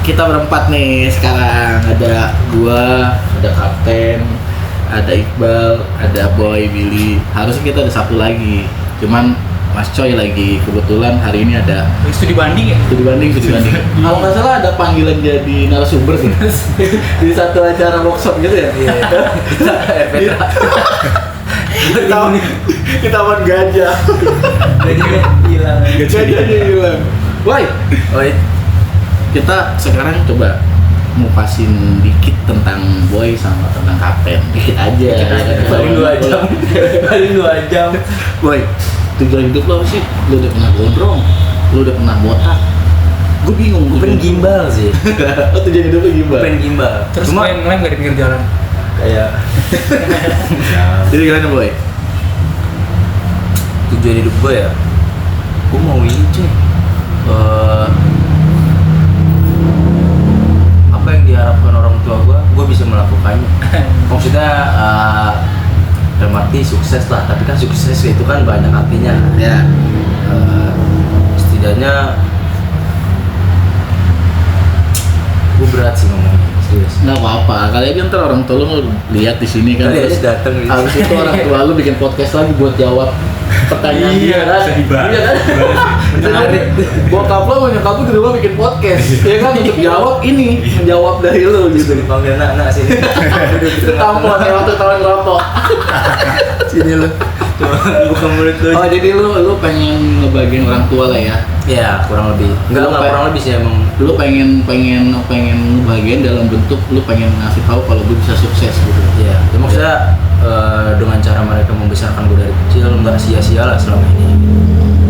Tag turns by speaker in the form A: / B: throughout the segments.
A: kita berempat nih sekarang. Ada gua, ada Kapten, ada Iqbal, ada Boy, Billy. Harusnya kita ada satu lagi. Cuman Mas Coy lagi kebetulan hari ini ada
B: studi banding ya?
A: Studi banding. Kalau nggak salah ada panggilan jadi narasumber sih di satu acara workshop gitu ya. Iya. Kita buat gajah. Gajahnya hilang. Woi. Kita sekarang coba ngupasin dikit tentang Boy sama tentang Kapten. Dikit aja.
C: Paling 2 jam.
A: Boy, tujuan hidup lo apa sih? Lo udah pernah gondrong? Lo udah pernah botak? Gue bingung.
C: Gue pengen gimbal sih.
A: Oh, tujuan hidup lo gimbal?
C: Pengen gimbal.
B: Terus
C: cuma
B: ngelem gak di pinggir jalan?
C: kayak
A: Jadi gimana Boy?
C: tujuan hidup gue ya, gue mau ini cuy, apa yang diharapkan orang tua gue bisa melakukannya. Maksudnya dalam arti sukses lah, tapi kan sukses itu kan banyak artinya
A: Ya.
C: Setidaknya gue berat sih ngomongnya, serius.
A: Nggak apa-apa, kali aja ntar orang tua lu lihat di sini kan.
C: Kali aja
A: terus
C: dateng gitu.
A: habis itu orang tua lu bikin podcast lagi buat jawab pertanyaan dia kan. Iya kan?
C: Menarik.
A: Bokap lo sama nyokap lu di rumah bikin podcast. Ya kan untuk jawab ini, menjawab dari lu
C: Gitu
A: gitu.
C: dipanggil anak sini.
A: Itu tampon ya waktu tahun rokok.
C: Sini lu. Cuma buka mulut lu.
A: Oh, jadi lu pengen ngebagiin orang tua lah ya.
C: Ya, kurang lebih. Enggak kurang lebih sih emang.
A: Lu pengen ngebagiin dalam bentuk lu pengen ngasih tahu kalau lu bisa sukses gitu.
C: Ya, maksudnya dengan cara mereka membesarkan gue dari kecil nggak sia-sia lah selama ini.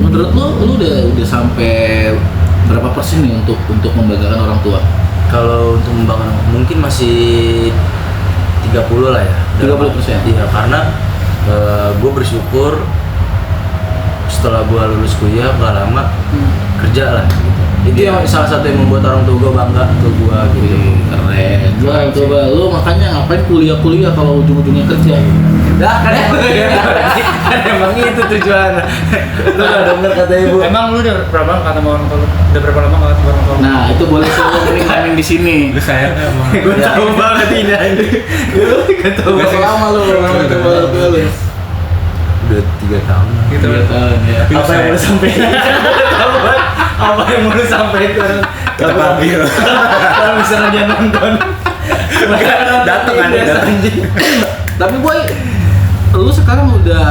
A: Menurut lu udah sampai berapa persen nih untuk membanggakan orang tua?
C: Kalau untuk membanggakan mungkin masih 30 lah ya.
A: 30%?
C: Iya, karena gue bersyukur setelah gue lulus kuliah gak lama kerja lah gitu. Itu yang salah satu yang membuat orang tua gue bangga ke gue gitu.
A: Keren. Gua coba lu makanya ngapain kuliah kalau ujung-ujungnya kerja?
C: Dah kan emang itu tujuan. Lu gak denger kata ibu.
B: Emang lu udah berapa lama kata sama orang tua lu? Udah berapa lama kata sama orang tua lu?
A: Nah, itu boleh solo ngomongin di sini.
B: Lu sayang emang.
C: Gue tahu banget ini aja. Gue tahu
A: Berapa lama lu ketemu orang tua lu?
C: Udah 3 tahun.
B: Gitu.
A: 3 tahun ya.
C: Apa yang mau lu sampein? Tahu banget. Apa yang mau lu sampein sekarang?
B: Kita panggil.
C: Kalau misalnya dia nonton. Datang ada anjing.
A: Tapi Boy, lu sekarang udah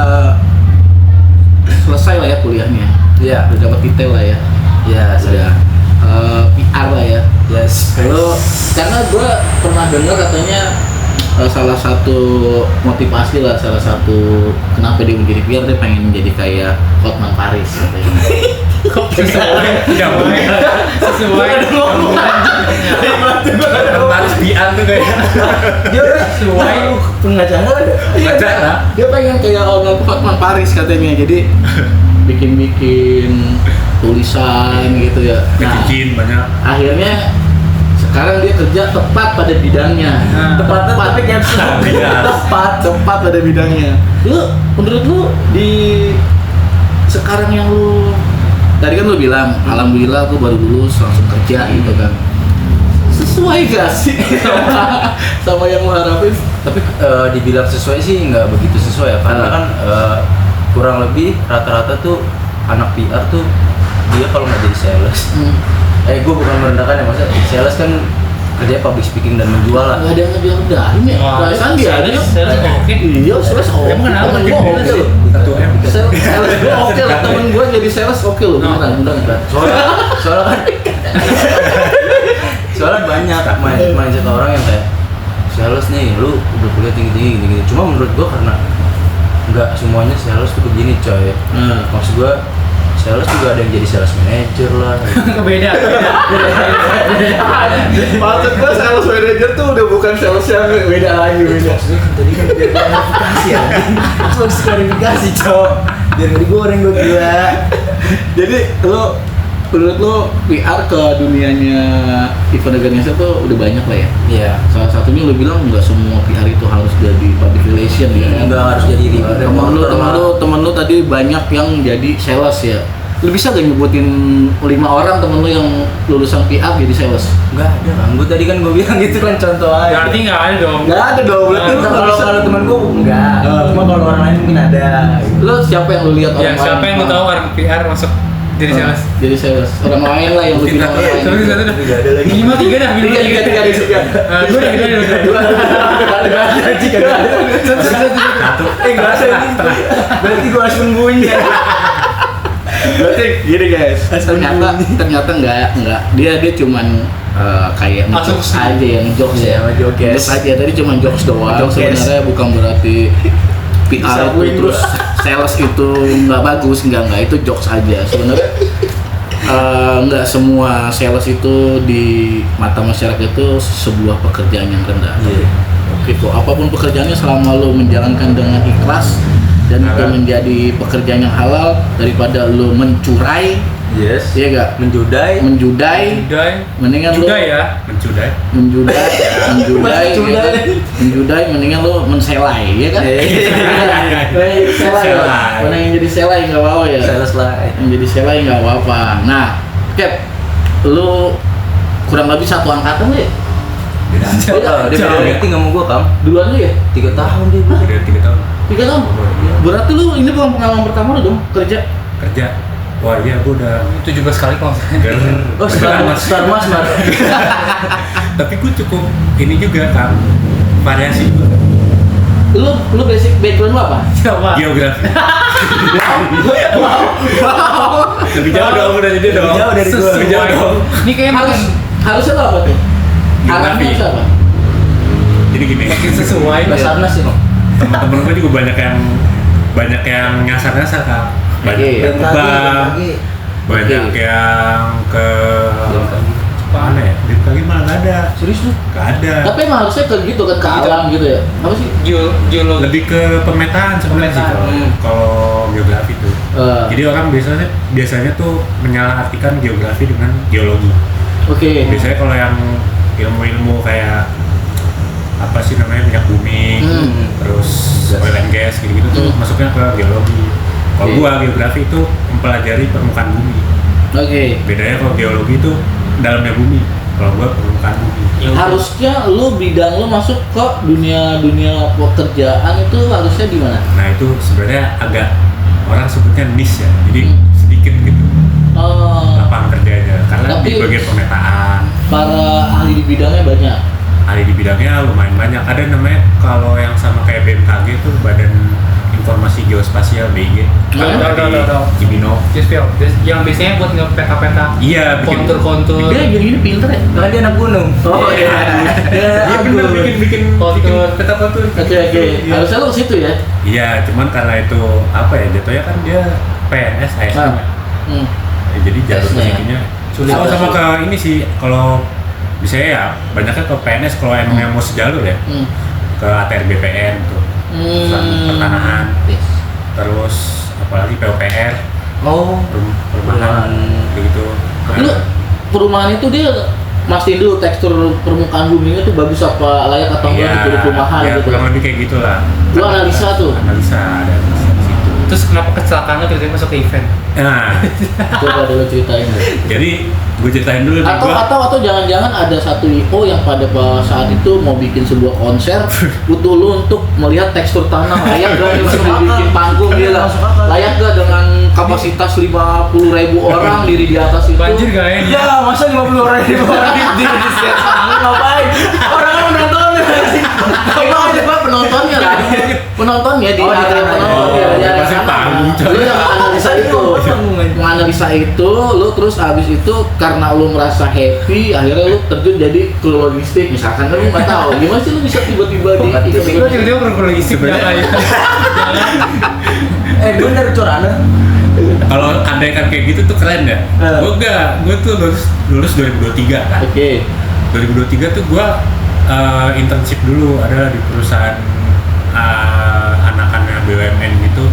A: selesai lah ya kuliahnya.
C: Iya.
A: Udah dapat detail lah ya.
C: Ya,
A: Udah PR lah ya.
C: Yes.
A: Lo karena gue pernah dengar katanya salah satu motivasi lah, salah satu kenapa dia menjadi PR, dia pengen menjadi kayak Hotman Paris katanya.
B: Sesuai harus bian tuh kayaknya.
A: Dia
B: Sesuai
C: Pengacara ada.
B: pengacara.
A: dia pengen kayak Hotman Paris katanya, jadi bikin tulisan gitu ya. Nah,
B: Bikin banyak.
A: akhirnya sekarang dia kerja tepat pada bidangnya.
B: Nah,
C: Tapi caption.
A: tepat pada bidangnya. Menurut lu di sekarang yang lu tadi kan lu bilang alhamdulillah aku baru lulus langsung kerja gitu kan, sesuai gak sih sama yang lu harapin?
C: Tapi dibilang sesuai sih nggak begitu sesuai ya, karena kan kurang lebih rata-rata tuh anak PR tuh dia kalau nggak jadi sales, gue bukan merendahkan ya, maksudnya sales kan kerja public speaking dan menjual lah.
A: Nggak ada yang ngerendahin ya, perasaan dia ada ya.
B: Sales oke.
A: Iya, sales oke.
B: Emang kenapa?
A: Temen gua oke loh.
B: Satu M.
A: Sales gua oke lah, temen gua jadi sales oke loh, beneran kan.
C: Soalnya kan soalnya banyak mindset orang yang kayak sales nih, lu udah kuliah tinggi gini. Cuma menurut gua karena nggak semuanya sales tuh begini coy. Maksud gua sales juga ada yang jadi sales manager lah.
B: Beda.
A: Maksud gua sales manager tuh udah bukan sales yang beda lagi.
C: Maksudnya kan tadi kan biar klarifikasi ya. Cuma klarifikasi cowok. Biar nggak digoreng gue gila.
A: Jadi menurut lo PR ke dunianya event organisasi tuh udah banyak lah ya?
C: Iya.
A: Salah satunya lo bilang nggak semua PR itu harus jadi public relation ya?
C: Nggak harus jadi
A: Temen lo tadi banyak yang jadi sales ya? Lu bisa gak nyebutin 5 orang temen lu yang lulusan PR jadi sales?
C: Enggak ada kan. Gue tadi kan gue bilang gitu kan contoh aja.
B: Berarti nggak ada dong.
A: Nggak ada dong, berarti lu nggak bisa.
C: Kalau temen gue enggak. Cuma kalau orang lain mungkin ada.
A: Lu siapa yang lu lihat orang
B: Ya
A: lain?
B: siapa yang lu tahu orang PR masuk jadi sales?
A: Jadi sales. Orang lain lah yang lu bilang orang lain.
B: Sorry, satu dah.
C: Enggak ada lagi.
B: Minimal 3 dah, minimal 3.
A: Tiga.
B: Gue udah gede udah.
C: Satu. Enggak ada ini. Berarti gue harus nungguin ya.
A: Berarti gini guys, ternyata enggak. Dia cuman kayak ngejokes
B: Asumsi.
A: aja ya, ngejokes ya.
C: Ngejokes.
A: Ngejokes aja, tadi cuma jokes doang.
C: Ngejokes.
A: Sebenarnya bukan berarti PR
C: Disabuin
A: itu terus sales itu nggak bagus, enggak itu jokes aja. Sebenarnya nggak semua sales itu di mata masyarakat itu sebuah pekerjaan yang rendah.
C: Iya.
A: Oke kok, apapun pekerjaannya selama lo menjalankan dengan ikhlas dan itu menjadi pekerjaan yang halal daripada lo mencurai,
C: Yes.
A: iya gak?
C: Menjudai.
A: Menjudai, mendingan lo
B: Judai ya, mencudai.
A: menjudai,
C: Mencudai.
A: ya kan? Menjudai, mendingan lo menselai, ya kan?
C: Selai.
A: Mana yang jadi selai nggak apa-apa ya?
C: Sales lah.
A: Yang jadi selai nggak apa-apa. Nah, Cap, lo kurang lebih satu angkatan lo ya?
C: Dia beda rating sama gue Kam.
A: Duluan lo ya?
C: 3 tahun dia bro.
B: Udah 3 tahun
A: 3 tahun? Berarti lu ini bukan pengalaman pertama lu dong kerja?
B: kerja. Wah iya, gue udah 17 kali kalau nggak salah.
C: Oh Star Mas.
B: Tapi gue cukup ini juga kan, variasi juga.
A: Lu basic background lu apa?
B: Coba. Geografi. Lebih jauh dong dari dia dong.
C: Lebih jauh dari gua.
B: Lebih jauh dong.
D: Ini kayak
A: Harusnya lu apa tuh?
B: Geografi.
A: Arahnya harus apa?
B: Jadi gini,
D: makin sesuai.
C: Basarnas sih no.
B: teman-teman gue juga banyak yang nyasar-nyasar kan. Banyak yang kebang, banyak yang ke mana ya? Di kaki malah nggak ada.
C: Serius lu?
B: Nggak ada.
A: Tapi emang harusnya ke gitu kan, ke alam gitu ya? Apa sih?
D: Geologi.
B: Lebih ke pemetaan sebenarnya sih kalau geografi tuh. Jadi orang biasanya tuh menyalahartikan geografi dengan geologi.
A: Oke.
B: Biasanya kalau yang ilmu-ilmu kayak apa sih namanya, minyak bumi, terus oil and gas gitu-gitu tuh masuknya ke geologi. Kalau
A: Oke.
B: gua geografi itu mempelajari permukaan bumi.
A: Oke.
B: Bedanya kalau geologi itu dalamnya bumi. Kalau gua permukaan bumi.
A: Harusnya lu bidang lu masuk ke dunia pekerjaan itu harusnya di mana?
B: Nah itu sebenarnya agak orang sebutnya niche ya. Jadi sedikit gitu lapangan kerjanya. Karena
A: Tapi
B: di bagian pemetaan,
A: para ahli di bidangnya banyak.
B: ahli di bidangnya lumayan banyak. Ada namanya kalau yang sama kayak BMKG itu Badan Informasi Geospasial BIG.
D: Tahu.
B: Cibinong.
D: Geospasial. Yang biasanya buat ngepeta-peta
B: Iya, bikin
D: kontur-kontur.
A: Dia gini-gini pinter ya?
C: Karena dia anak gunung.
A: Oh iya.
B: Iya bener, bikin
D: kontur.
B: peta kontur.
A: Oke. Harusnya lu ke situ ya?
B: Iya, cuman karena itu apa ya, jatuhnya kan dia PNS ASN.
A: Nah. Hmm.
B: Jadi jalur
A: ASN.
B: kesininya
A: Sulit.
B: sama ke ini sih, kalau biasanya ya banyaknya ke PNS kalau emang yang mau sejalur ya, ke ATR BPN tuh, urusan pertanahan,
A: Yes.
B: terus apalagi PUPR,
C: Oh.
B: perumahan gitu.
A: Lu perumahan itu dia mastiin dulu tekstur permukaan buminya tuh bagus apa, layak atau enggak untuk perumahan
B: ya,
A: gitu.
B: kurang lebih kayak gitulah.
A: Lu analisa tuh?
B: Analisa, ada analisa di situ.
D: Terus kenapa kecelakaan lu tiba-tiba masuk ke event?
B: Nah,
A: Coba dulu ceritain deh.
B: jadi gue ceritain dulu nih,
A: Atau jangan-jangan ada satu IO yang pada saat itu mau bikin sebuah konser butuh lu untuk melihat tekstur tanah layak gak nih untuk dibikin panggung dia lah, layak gak dengan kapasitas 50.000 orang diri di atas itu.
D: Banjir gak ya?
C: Ya masa 50 orang di set sana ngapain? Orang kan menontonnya.
A: Emang ada apa penontonnya lah, penontonnya di
C: Oh, di
A: area
C: tanah.
A: penonton
B: Oh,
A: di area
B: pasti
A: sana.
B: panggung, coy.
A: Lu yang analisa itu, menganalisa itu, lu terus habis itu karena lu merasa happy, akhirnya lu terjun jadi kru logistik misalkan, kan lu nggak tahu gimana sih lu bisa tiba-tiba di
D: Lu tiba-tiba berkologistik
B: Sebenarnya-
D: ya.
C: Bener corana.
B: kalau andaikan kayak gitu tuh keren ya. Gue enggak, gue tuh lulus 2023 kan.
A: Oke.
B: 2023 tuh gue internship dulu ada di perusahaan anakannya BUMN gitu.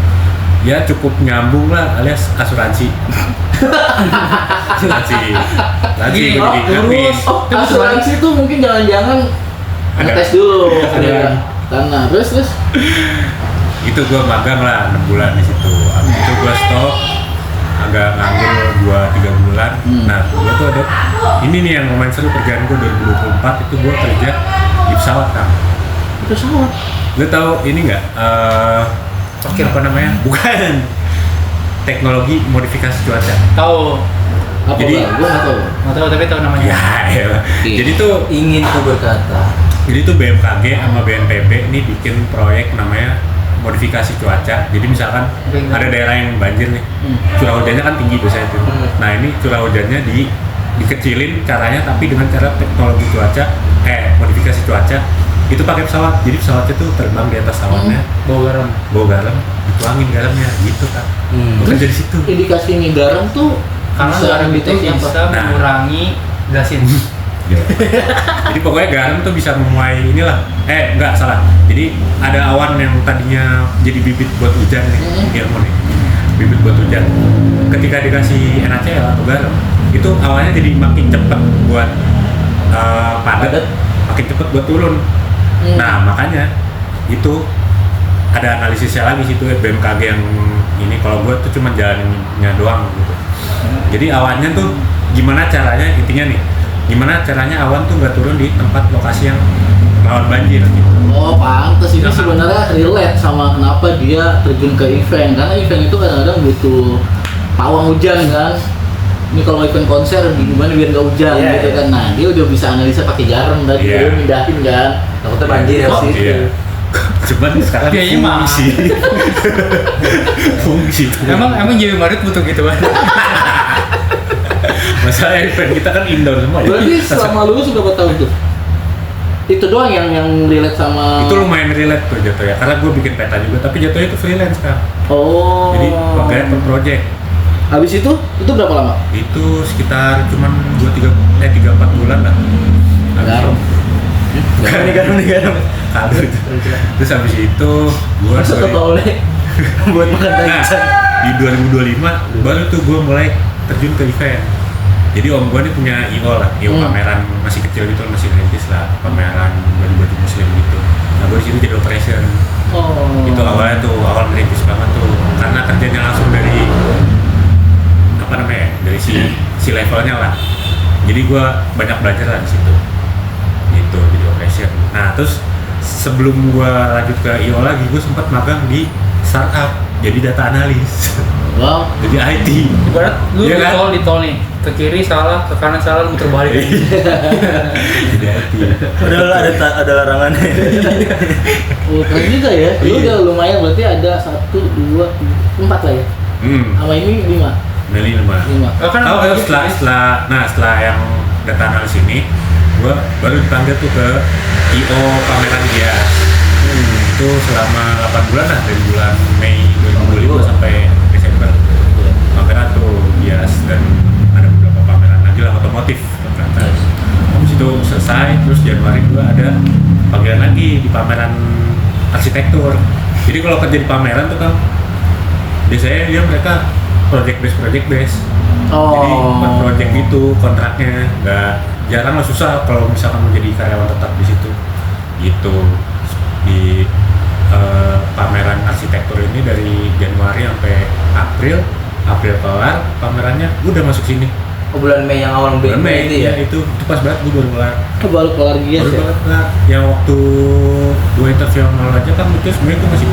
B: Ya cukup nyambung lah, alias asuransi. asuransi. Lagi gue jadi admin.
A: Asuransi itu mungkin jangan-jangan
B: Ada.
A: ngetes dulu
B: Ada.
A: tanah, terus
B: Itu gue magang lah 6 bulan di situ. Habis itu gue stop. agak nganggur 2-3 bulan. Nah, gue tuh ada ini nih yang lumayan seru kerjaan gue 2024 itu gue kerja di pesawat kan.
A: Pesawat.
B: Lu tahu ini nggak? Apa namanya? Bukan. Teknologi modifikasi cuaca.
D: Tahu.
A: Apa
B: Jadi
A: gue nggak tahu.
D: Nggak tahu tapi tahu namanya.
B: Ya. Jadi tuh
C: Ingin ku berkata.
B: Jadi tuh BMKG sama BNPB ini bikin proyek namanya modifikasi cuaca. Jadi misalkan ada daerah yang banjir nih, curah hujannya kan tinggi biasanya tuh. Nah ini curah hujannya dikecilin caranya, tapi dengan cara teknologi cuaca, modifikasi cuaca itu pakai pesawat. Jadi pesawatnya tuh terbang di atas awannya, bawa garam, dituangin garamnya, gitu kan. Bekerja di situ.
A: Indikasi ini garam tuh
D: Karena garam itu
A: deteksi apa?
D: bisa mengurangi gasin.
B: Ya. Jadi pokoknya garam tuh bisa memuai inilah. Enggak salah. Jadi ada awan yang tadinya jadi bibit buat hujan nih, ilmu nih. Bibit buat hujan. Ketika dikasih NaCl atau garam, itu awannya jadi makin cepat buat padat, makin cepat buat turun. Nah, makanya itu ada analisisnya lagi situ BMKG yang ini. Kalau gue tuh cuma jalannya doang gitu. Jadi awannya tuh gimana caranya, intinya nih, gimana caranya awan tuh nggak turun di tempat lokasi yang rawan banjir gitu.
A: Oh, pantes ini sebenarnya relate sama kenapa dia terjun ke event, karena event itu kadang-kadang butuh pawang hujan kan. Ini kalau event konser gimana biar nggak hujan gitu kan. Nah, dia udah bisa analisa pakai garam tadi, dia mindahin kan.
C: Takutnya banjir ya sih.
B: Iya. Cuman sekarang
D: Biayanya mahal.
B: fungsi tuh.
D: Emang Jawa Marit butuh gitu kan?
B: Masalah event kita kan indoor semua.
A: Berarti selama lulus berapa tahun tuh? Itu doang yang relate sama.
B: Itu lumayan relate tuh jatuhnya, karena gue bikin peta juga, tapi jatuhnya itu freelance kan.
A: Oh.
B: Jadi pakai per project.
A: Habis itu berapa lama?
B: Itu sekitar cuman 3-4 bulan lah.
A: Garam.
C: Garam.
B: Kalor itu. Terus habis itu gue
C: Masa tau oleh buat makan
B: Nah,
C: taichan.
B: di 2025 baru tuh gue mulai terjun ke event. Jadi om gue nih punya IO lah, IO pameran masih kecil gitu, masih rintis lah, pameran baju-baju muslim gitu. Nah gue di situ jadi operation.
A: Oh.
B: Itu awalnya tuh, awal merintis banget tuh, karena kerjanya langsung dari apa namanya, dari si levelnya lah. Jadi gue banyak belajar lah di situ. Gitu, jadi operation. Nah terus sebelum gue lanjut ke IO lagi, gue sempat magang di startup, jadi data analis.
A: Wow.
B: Jadi IT.
D: Ibarat lu
B: Iya kan?
D: di tol nih, ke kiri salah, ke kanan salah, lu muter balik.
B: Jadi IT.
C: Padahal ada larangannya.
A: Oh, keren juga ya. Lu
B: Iya.
A: udah lumayan, berarti ada 1, 2, 4 lah ya. Sama ini 5.
B: Meli 5.
D: Oh, kan
B: Tahu setelah yang data analis ini, gua baru dipanggil tuh ke IO pameran dia. Itu selama 8 bulan lah, dari bulan Mei 2025 sampai Desember. Pameran tuh bias, dan ada beberapa pameran lagi lah otomotif ternyata. Habis itu selesai, terus Januari gua ada panggilan lagi di pameran arsitektur. Jadi kalau kerja di pameran tuh kan biasanya mereka project base. Jadi per project itu kontraknya nggak jarang lah, susah kalau misalkan mau jadi karyawan tetap di situ. Gitu di pameran arsitektur ini dari Januari sampai April kelar pamerannya, udah masuk sini.
C: Bulan Mei yang awal
B: Bulan Mei
C: itu ya.
B: itu pas banget gue baru kelar.
A: Baru kelar gias
B: Baru
A: ya.
B: banget kelar. Yang waktu gue interview sama lo aja kan itu sebenarnya itu masih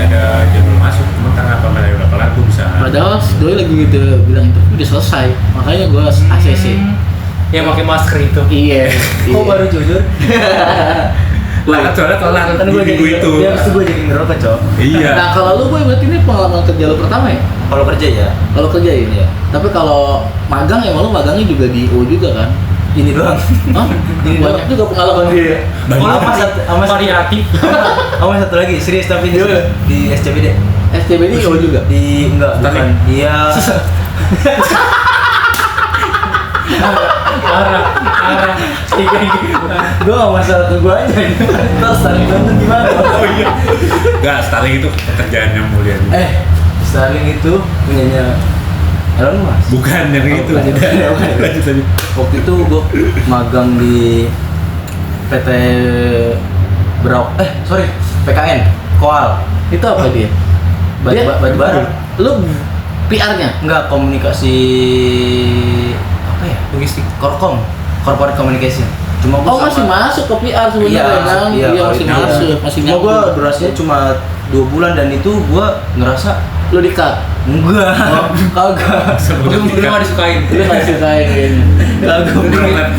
B: ada jadwal masuk, cuma karena pameran udah kelar gue bisa.
A: Padahal doi lagi gitu bilang interview udah selesai, makanya gue ACC.
D: Yang pakai masker itu.
A: Iya.
C: Kok baru jujur?
B: Lah soalnya kelar
C: Kan gue
B: di
C: jadi
B: minggu itu.
C: dia habis itu gue jadi ngerokok, Cok.
B: Iya.
A: Nah kalau lu boy berarti ini pengalaman kerja lu pertama ya?
C: Kalau kerja ya,
A: Kalau kerja ini ya. Tapi kalau magang emang lu magangnya juga di IO juga kan?
C: ini doang.
A: Hah?
C: Ini
A: Banyak juga pengalaman dia.
C: Oh, sama
D: Variatif.
C: satu lagi, serius tapi ini
A: Iya.
C: di SCBD.
A: SCBD IO juga.
C: Enggak, bukan. Dia
D: Parah.
C: gue gak masalah ke gue aja. Ntar Starling nonton gimana?
B: Oh iya. Enggak, Starling itu pekerjaan yang mulia.
C: Starling itu punyanya Elon Musk.
B: Bukan yang itu.
C: bukan.
B: Lanjut tadi.
C: Waktu itu gue magang di PT PKN Koal.
A: Itu apa dia?
C: Batu bara.
A: Lu PR-nya.
C: Enggak, komunikasi apa ya?
D: Logistik.
C: Korkom, corporate communication. Cuma gua
A: Oh, masih masuk ke PR sebenarnya kan?
C: Iya,
A: Masih
C: kalau itu.
A: masuk, masih
C: Cuma gua
A: nyambung.
C: durasinya cuma 2 bulan dan itu gua ngerasa
A: Lu di-cut.
C: enggak, kagak.
D: Lu nggak disukain.
A: Lu nggak sukain kayaknya.
C: Kagak.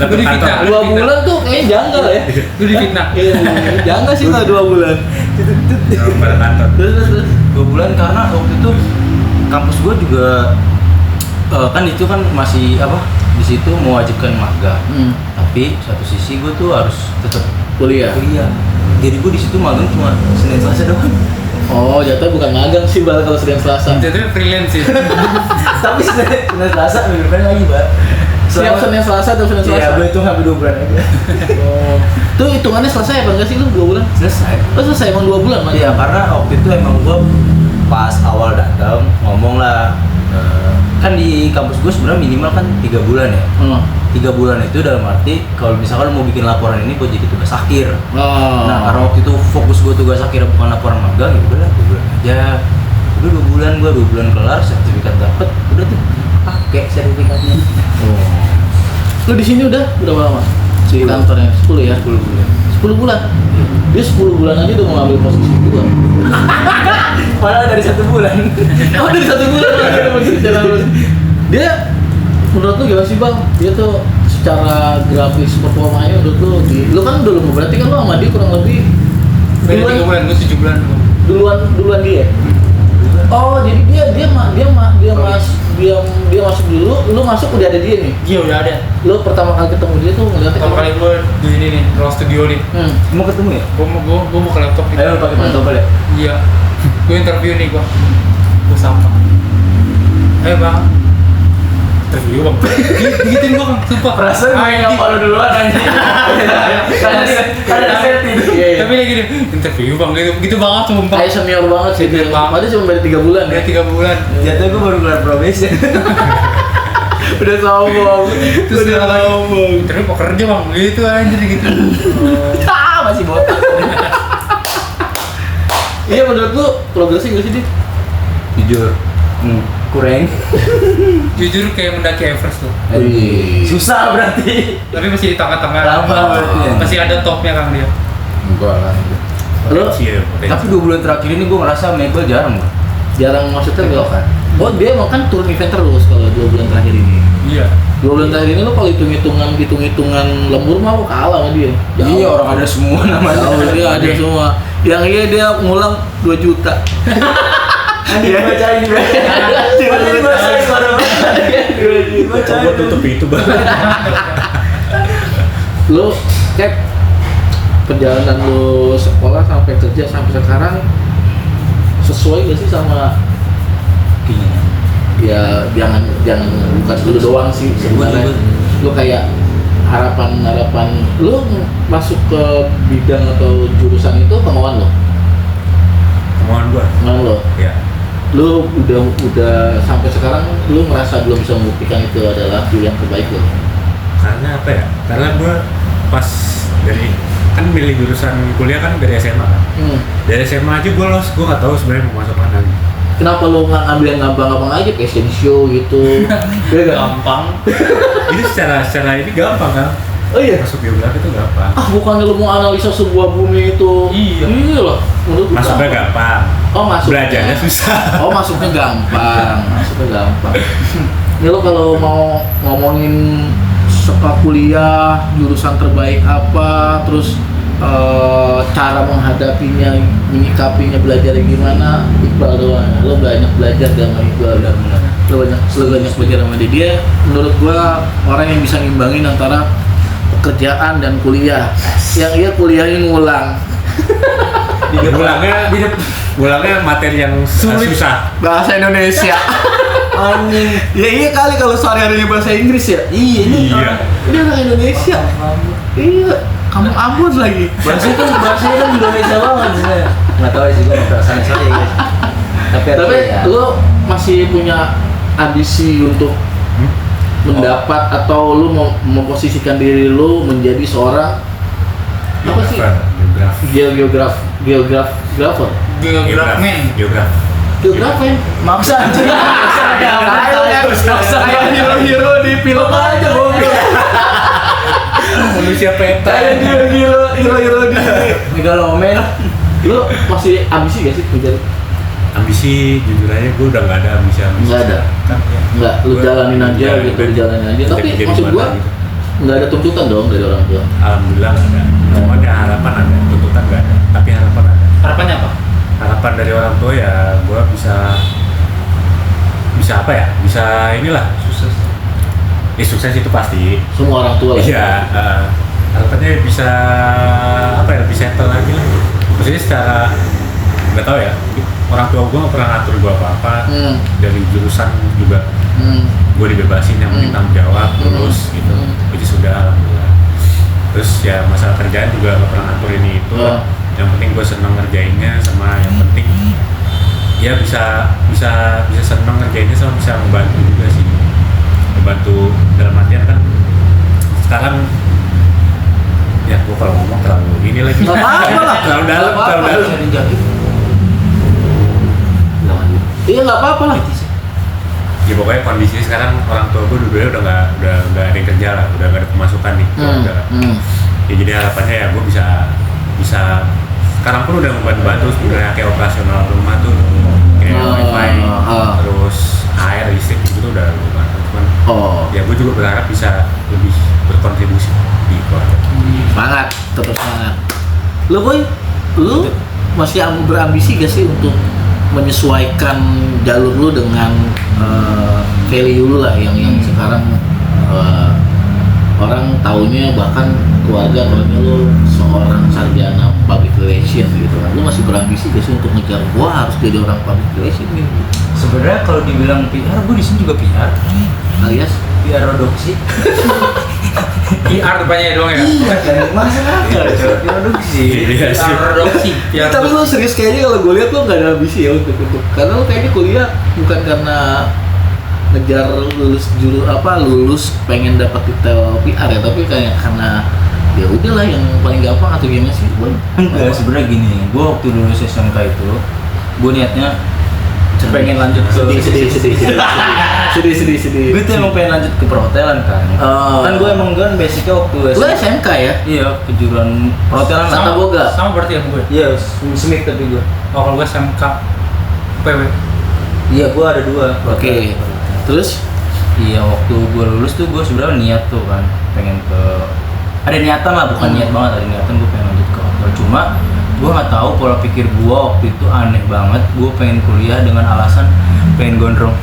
D: Lu difitnah.
A: 2 bulan tuh kayaknya janggal ya.
D: Lu difitnah.
A: Iya, janggal sih kalau 2 bulan.
B: pada kantor.
A: Terus.
C: 2 bulan karena waktu itu kampus gua juga kan itu kan masih apa? Di situ mewajibkan magang. Tapi satu sisi gua tuh harus tetap
A: Kuliah.
C: kuliah. Jadi gua di situ magang cuma Senin Selasa doang.
A: Oh, jatuh bukan magang sih Bal kalau Senin Selasa.
D: Jatuhnya freelance sih.
C: Tapi Senin Selasa minggu depan lagi, Mbak.
A: Setiap Senin Selasa atau Senin
C: Iya,
A: Selasa?
C: gue hitung sampai 2 bulan aja.
A: Oh. Tuh hitungannya selesai apa enggak sih lu 2 bulan?
C: Selesai.
A: Oh, selesai emang 2 bulan, Mas?
C: Iya, karena waktu itu emang gue pas awal datang ngomong lah, kan di kampus gue sebenarnya minimal kan 3 bulan ya. 3 bulan itu dalam arti kalau misalkan lu mau bikin laporan ini buat jadi tugas akhir.
A: Oh.
C: Nah, karena waktu itu fokus gue tugas akhir bukan laporan magang, ya udahlah 2 bulan aja. Udah 2 bulan, gue 2 bulan kelar, sertifikat dapet, udah tuh pakai sertifikatnya.
A: Oh. Lu di sini udah berapa lama? Di kantornya 10 ya?
C: 10 bulan.
A: 10 bulan. Dia 10 bulan aja udah mau ngambil posisi gua.
C: Padahal dari 1 bulan.
A: Oh, dari 1 bulan lagi ada posisi jalan. Dia menurut lu gimana sih, Bang? Dia tuh secara grafis performanya menurut lu kan udah lama, berarti kan lu sama dia kurang lebih
D: Beda 3 bulan, gua 7 bulan.
A: duluan dia. Oh, jadi dia masuk dulu, lu masuk udah ada dia nih.
D: Iya udah ada.
A: Lu pertama kali ketemu dia tuh ngeliatnya
D: Pertama kali gua di ini nih, ruang studio nih.
C: Mau ketemu ya?
D: Gua mau ke laptop nih.
C: Ayo pakai pantopel ya?
D: Iya. Gua interview nih gua. Gua sapa. Bang. Interview bang. Digituin gua bang, sumpah.
C: Perasaan gue yang nyapa lu duluan anjing. Ada setting.
D: Tapi kayak gini, interview bang, gitu banget sumpah.
A: Kayak senior banget sih dia.
D: Senior banget.
A: Padahal cuma beda 3 bulan ya.
D: Udah 3 bulan.
C: Jatuh gue baru kelar probation.
A: Udah sombong.
D: Terus dia ngomong, interview mau kerja bang, gitu anjir gitu.
C: Masih botak.
A: Iya, menurut lu progresnya gak sih, Dik?
C: Jujur. Kurang.
D: Jujur kayak mendaki Everest tuh.
C: Susah berarti.
D: Tapi masih di tengah-tengah.
C: Lama berarti ya?
D: Masih ada topnya Kang dia.
C: Enggak lah.
A: Lu
B: Kecil,
C: Tapi 2 bulan terakhir ini gue ngerasa Mabel jarang loh.
A: jarang maksudnya
C: Betul,
A: gak?
C: kan?
A: Oh, dia emang kan turun event terus kalau 2 bulan terakhir ini.
D: Iya.
A: 2 bulan terakhir ini lu kalau hitung-hitungan lembur mah lu kalah sama dia.
C: Iya orang ada semua namanya.
A: Oh, dia ada semua. Yang iya dia ngulang 2 juta.
C: Anjing bacain gue. Anjing bacain baru. Bacain.
B: Gua tutup itu bang.
A: Lu cek perjalanan lu sekolah sampai kerja sampai sekarang sesuai gak sih sama ya jangan bukan lu doang sih sebenarnya. Lu kayak harapan lu masuk ke bidang atau jurusan itu kemauan lo?
B: Kemauan gua.
A: Kemauan lo?
B: Ya.
A: Lu udah sampai sekarang lu merasa belum bisa membuktikan itu adalah pilihan terbaik lo?
B: Karena apa ya? Karena gua pas dari kan milih jurusan kuliah kan dari SMA kan. Dari SMA aja gua lost, gua nggak tahu sebenarnya mau masuk mana.
A: Kenapa lu nggak ngambil yang gampang-gampang aja kayak fashion show gitu? Iya gak?
D: Gampang.
B: Ini secara ini gampang kan?
A: Oh iya?
B: Masuk geografi itu gampang.
A: Ah, bukannya lu mau analisa sebuah bumi itu?
D: Iya.
A: Loh, menurut gua
B: Masuknya gampang.
A: Oh, masuknya.
B: Belajarnya susah.
A: Oh, masuknya gampang. Masuknya gampang. Ini lo kalau mau ngomongin sekolah kuliah, jurusan terbaik apa, terus cara menghadapinya, menyikapinya, belajarnya gimana, Iqbal doang. Lo banyak belajar sama Iqbal, lo banyak belajar sama dia. Dia menurut gua orang yang bisa ngimbangin antara pekerjaan dan kuliah. Yang iya kuliahnya ngulang.
B: Bulangnya materi yang susah.
A: Bahasa Indonesia.
C: Anjing.
A: Ya iya kali kalau sehari-harinya bahasa Inggris ya.
C: Iya ini.
B: Iya.
A: Ini orang Indonesia. Iya, kamu Ambon lagi.
C: Bahasanya kan Indonesia banget sebenarnya. Nggak tahu sih gue perasaan saya guys. Tapi
A: lo masih punya ambisi untuk mendapat atau lu memposisikan diri lu menjadi seorang apa sih?
B: Geograf.
A: Geographer.
D: Geograf man.
B: Geograf.
A: Geografi.
C: Maksa aja. Maksa
A: Kayak hero-hero di film aja goblok.
B: Manusia peta.
A: Kayak hero-hero di
C: Megalomen.
A: lu masih ambisi gak sih menjadi?
B: Ambisi jujur aja gue udah nggak ada ambisi.
A: Nggak ada. Enggak, lu
B: Gua-
A: jalanin aja
B: ya,
A: gitu,
B: gua-
A: jalanin aja. Tapi
B: jadi
A: maksud
B: gimana
A: gua
B: gitu.
A: nggak ada tuntutan dong dari orang tua.
B: Alhamdulillah nggak ada. Cuman ya harapan ada, tuntutan nggak ada. Tapi harapan ada.
D: Harapannya apa?
B: Harapan dari orang tua ya gue bisa apa ya? Bisa inilah sukses. Sukses itu pasti.
A: Semua orang tua lah.
B: Iya. Harapannya bisa apa ya? Bisa settle lagi lah. Maksudnya secara nggak tahu ya. Orang tua gue nggak pernah ngatur gue apa-apa. Dari jurusan juga gue dibebasin, yang penting tanggung jawab terus gitu. Jadi sudah alhamdulillah. Terus ya masalah kerjaan juga nggak pernah ngatur ini itu. Yang penting gue seneng ngerjainnya, sama yang penting ya bisa seneng ngerjainnya, sama bisa membantu juga sih. Membantu dalam artian kan sekarang ya gue kalau ngomong terlalu ini lagi.
A: Nggak apa-apa lah.
B: Terlalu dalam, terlalu dalam.
A: Iya nggak apa-apa lah.
B: Ya pokoknya kondisinya sekarang orang tua gue dulu udah nggak ada yang kerja lah, udah nggak ada pemasukan nih keluarga. Ya jadi harapannya ya gue bisa sekarang pun udah membantu sebenarnya kayak operasional rumah tuh kayak wifi, terus air, listrik itu tuh udah lumayan. Cuman ya gue juga berharap bisa lebih berkontribusi di keluarga.
A: Semangat, tetap semangat. Lu boy, lu masih berambisi gak sih untuk menyesuaikan jalur lu dengan value lu lah yang sekarang orang taunya, bahkan keluarga taunya lu seorang sarjana public relation gitu kan. Lu masih berambisi gak sih untuk ngejar gua harus jadi orang public relation gitu?
C: Sebenarnya kalau dibilang PR, gue di sini juga PR.
A: Alias
C: PR reduksi.
D: PR depannya doang ya?
C: Masa akal, PR reduksi.
B: Iya sih.
D: Produksi.
A: ya, tapi lu serius kayaknya kalau gue lihat lu nggak ada ambisi ya untuk karena lu kayaknya kuliah bukan karena ngejar lulus pengen dapat titel PR ya, tapi kayak karena ya udahlah yang paling gampang atau gimana sih Boy?
C: Enggak, sebenarnya gini, gue waktu lulus SMK itu, gue niatnya pengen lanjut ke
A: sedih.
C: gue tuh emang pengen lanjut ke perhotelan kan. Kan gue emang kan basicnya waktu
A: Lu SMK ya?
C: Iya, kejuruan perhotelan
A: Sama boga.
D: Sama berarti ya gue.
C: Iya, semik tapi gue.
D: Oh kalau gue SMK PW.
C: Iya, gue ada dua.
A: Oke. Terus?
C: Iya, waktu gue lulus tuh gue sebenarnya niat tuh kan, pengen ke ada niatan lah, bukan niat banget, ada niatan gue pengen lanjut ke hotel. Cuma gue nggak tahu pola pikir gue waktu itu aneh banget. Gue pengen kuliah dengan alasan pengen gondrong.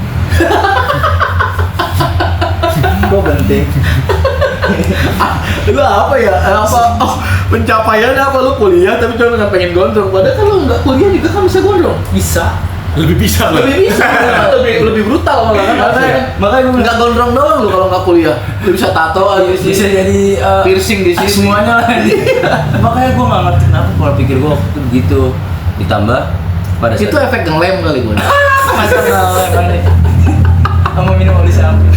C: Gue penting.
A: Lu apa ya? Pencapaiannya apa lu kuliah tapi cuma nggak pengen gondrong? Padahal kalau nggak kuliah juga kan bisa gondrong.
D: Bisa.
B: Lebih bisa lah.
A: Lebih bisa, lebih brutal malah kan.
C: Makanya gue
A: Nggak gondrong doang lu kalau nggak kuliah. Lu bisa tato aja sih.
C: bisa jadi
A: Piercing di sini.
C: semuanya lah. Makanya gue nggak ngerti kenapa pola pikir gue waktu itu begitu. Ditambah pada
A: Itu efek ngelem kali gue.
C: masa nggak sama minum oli sapi.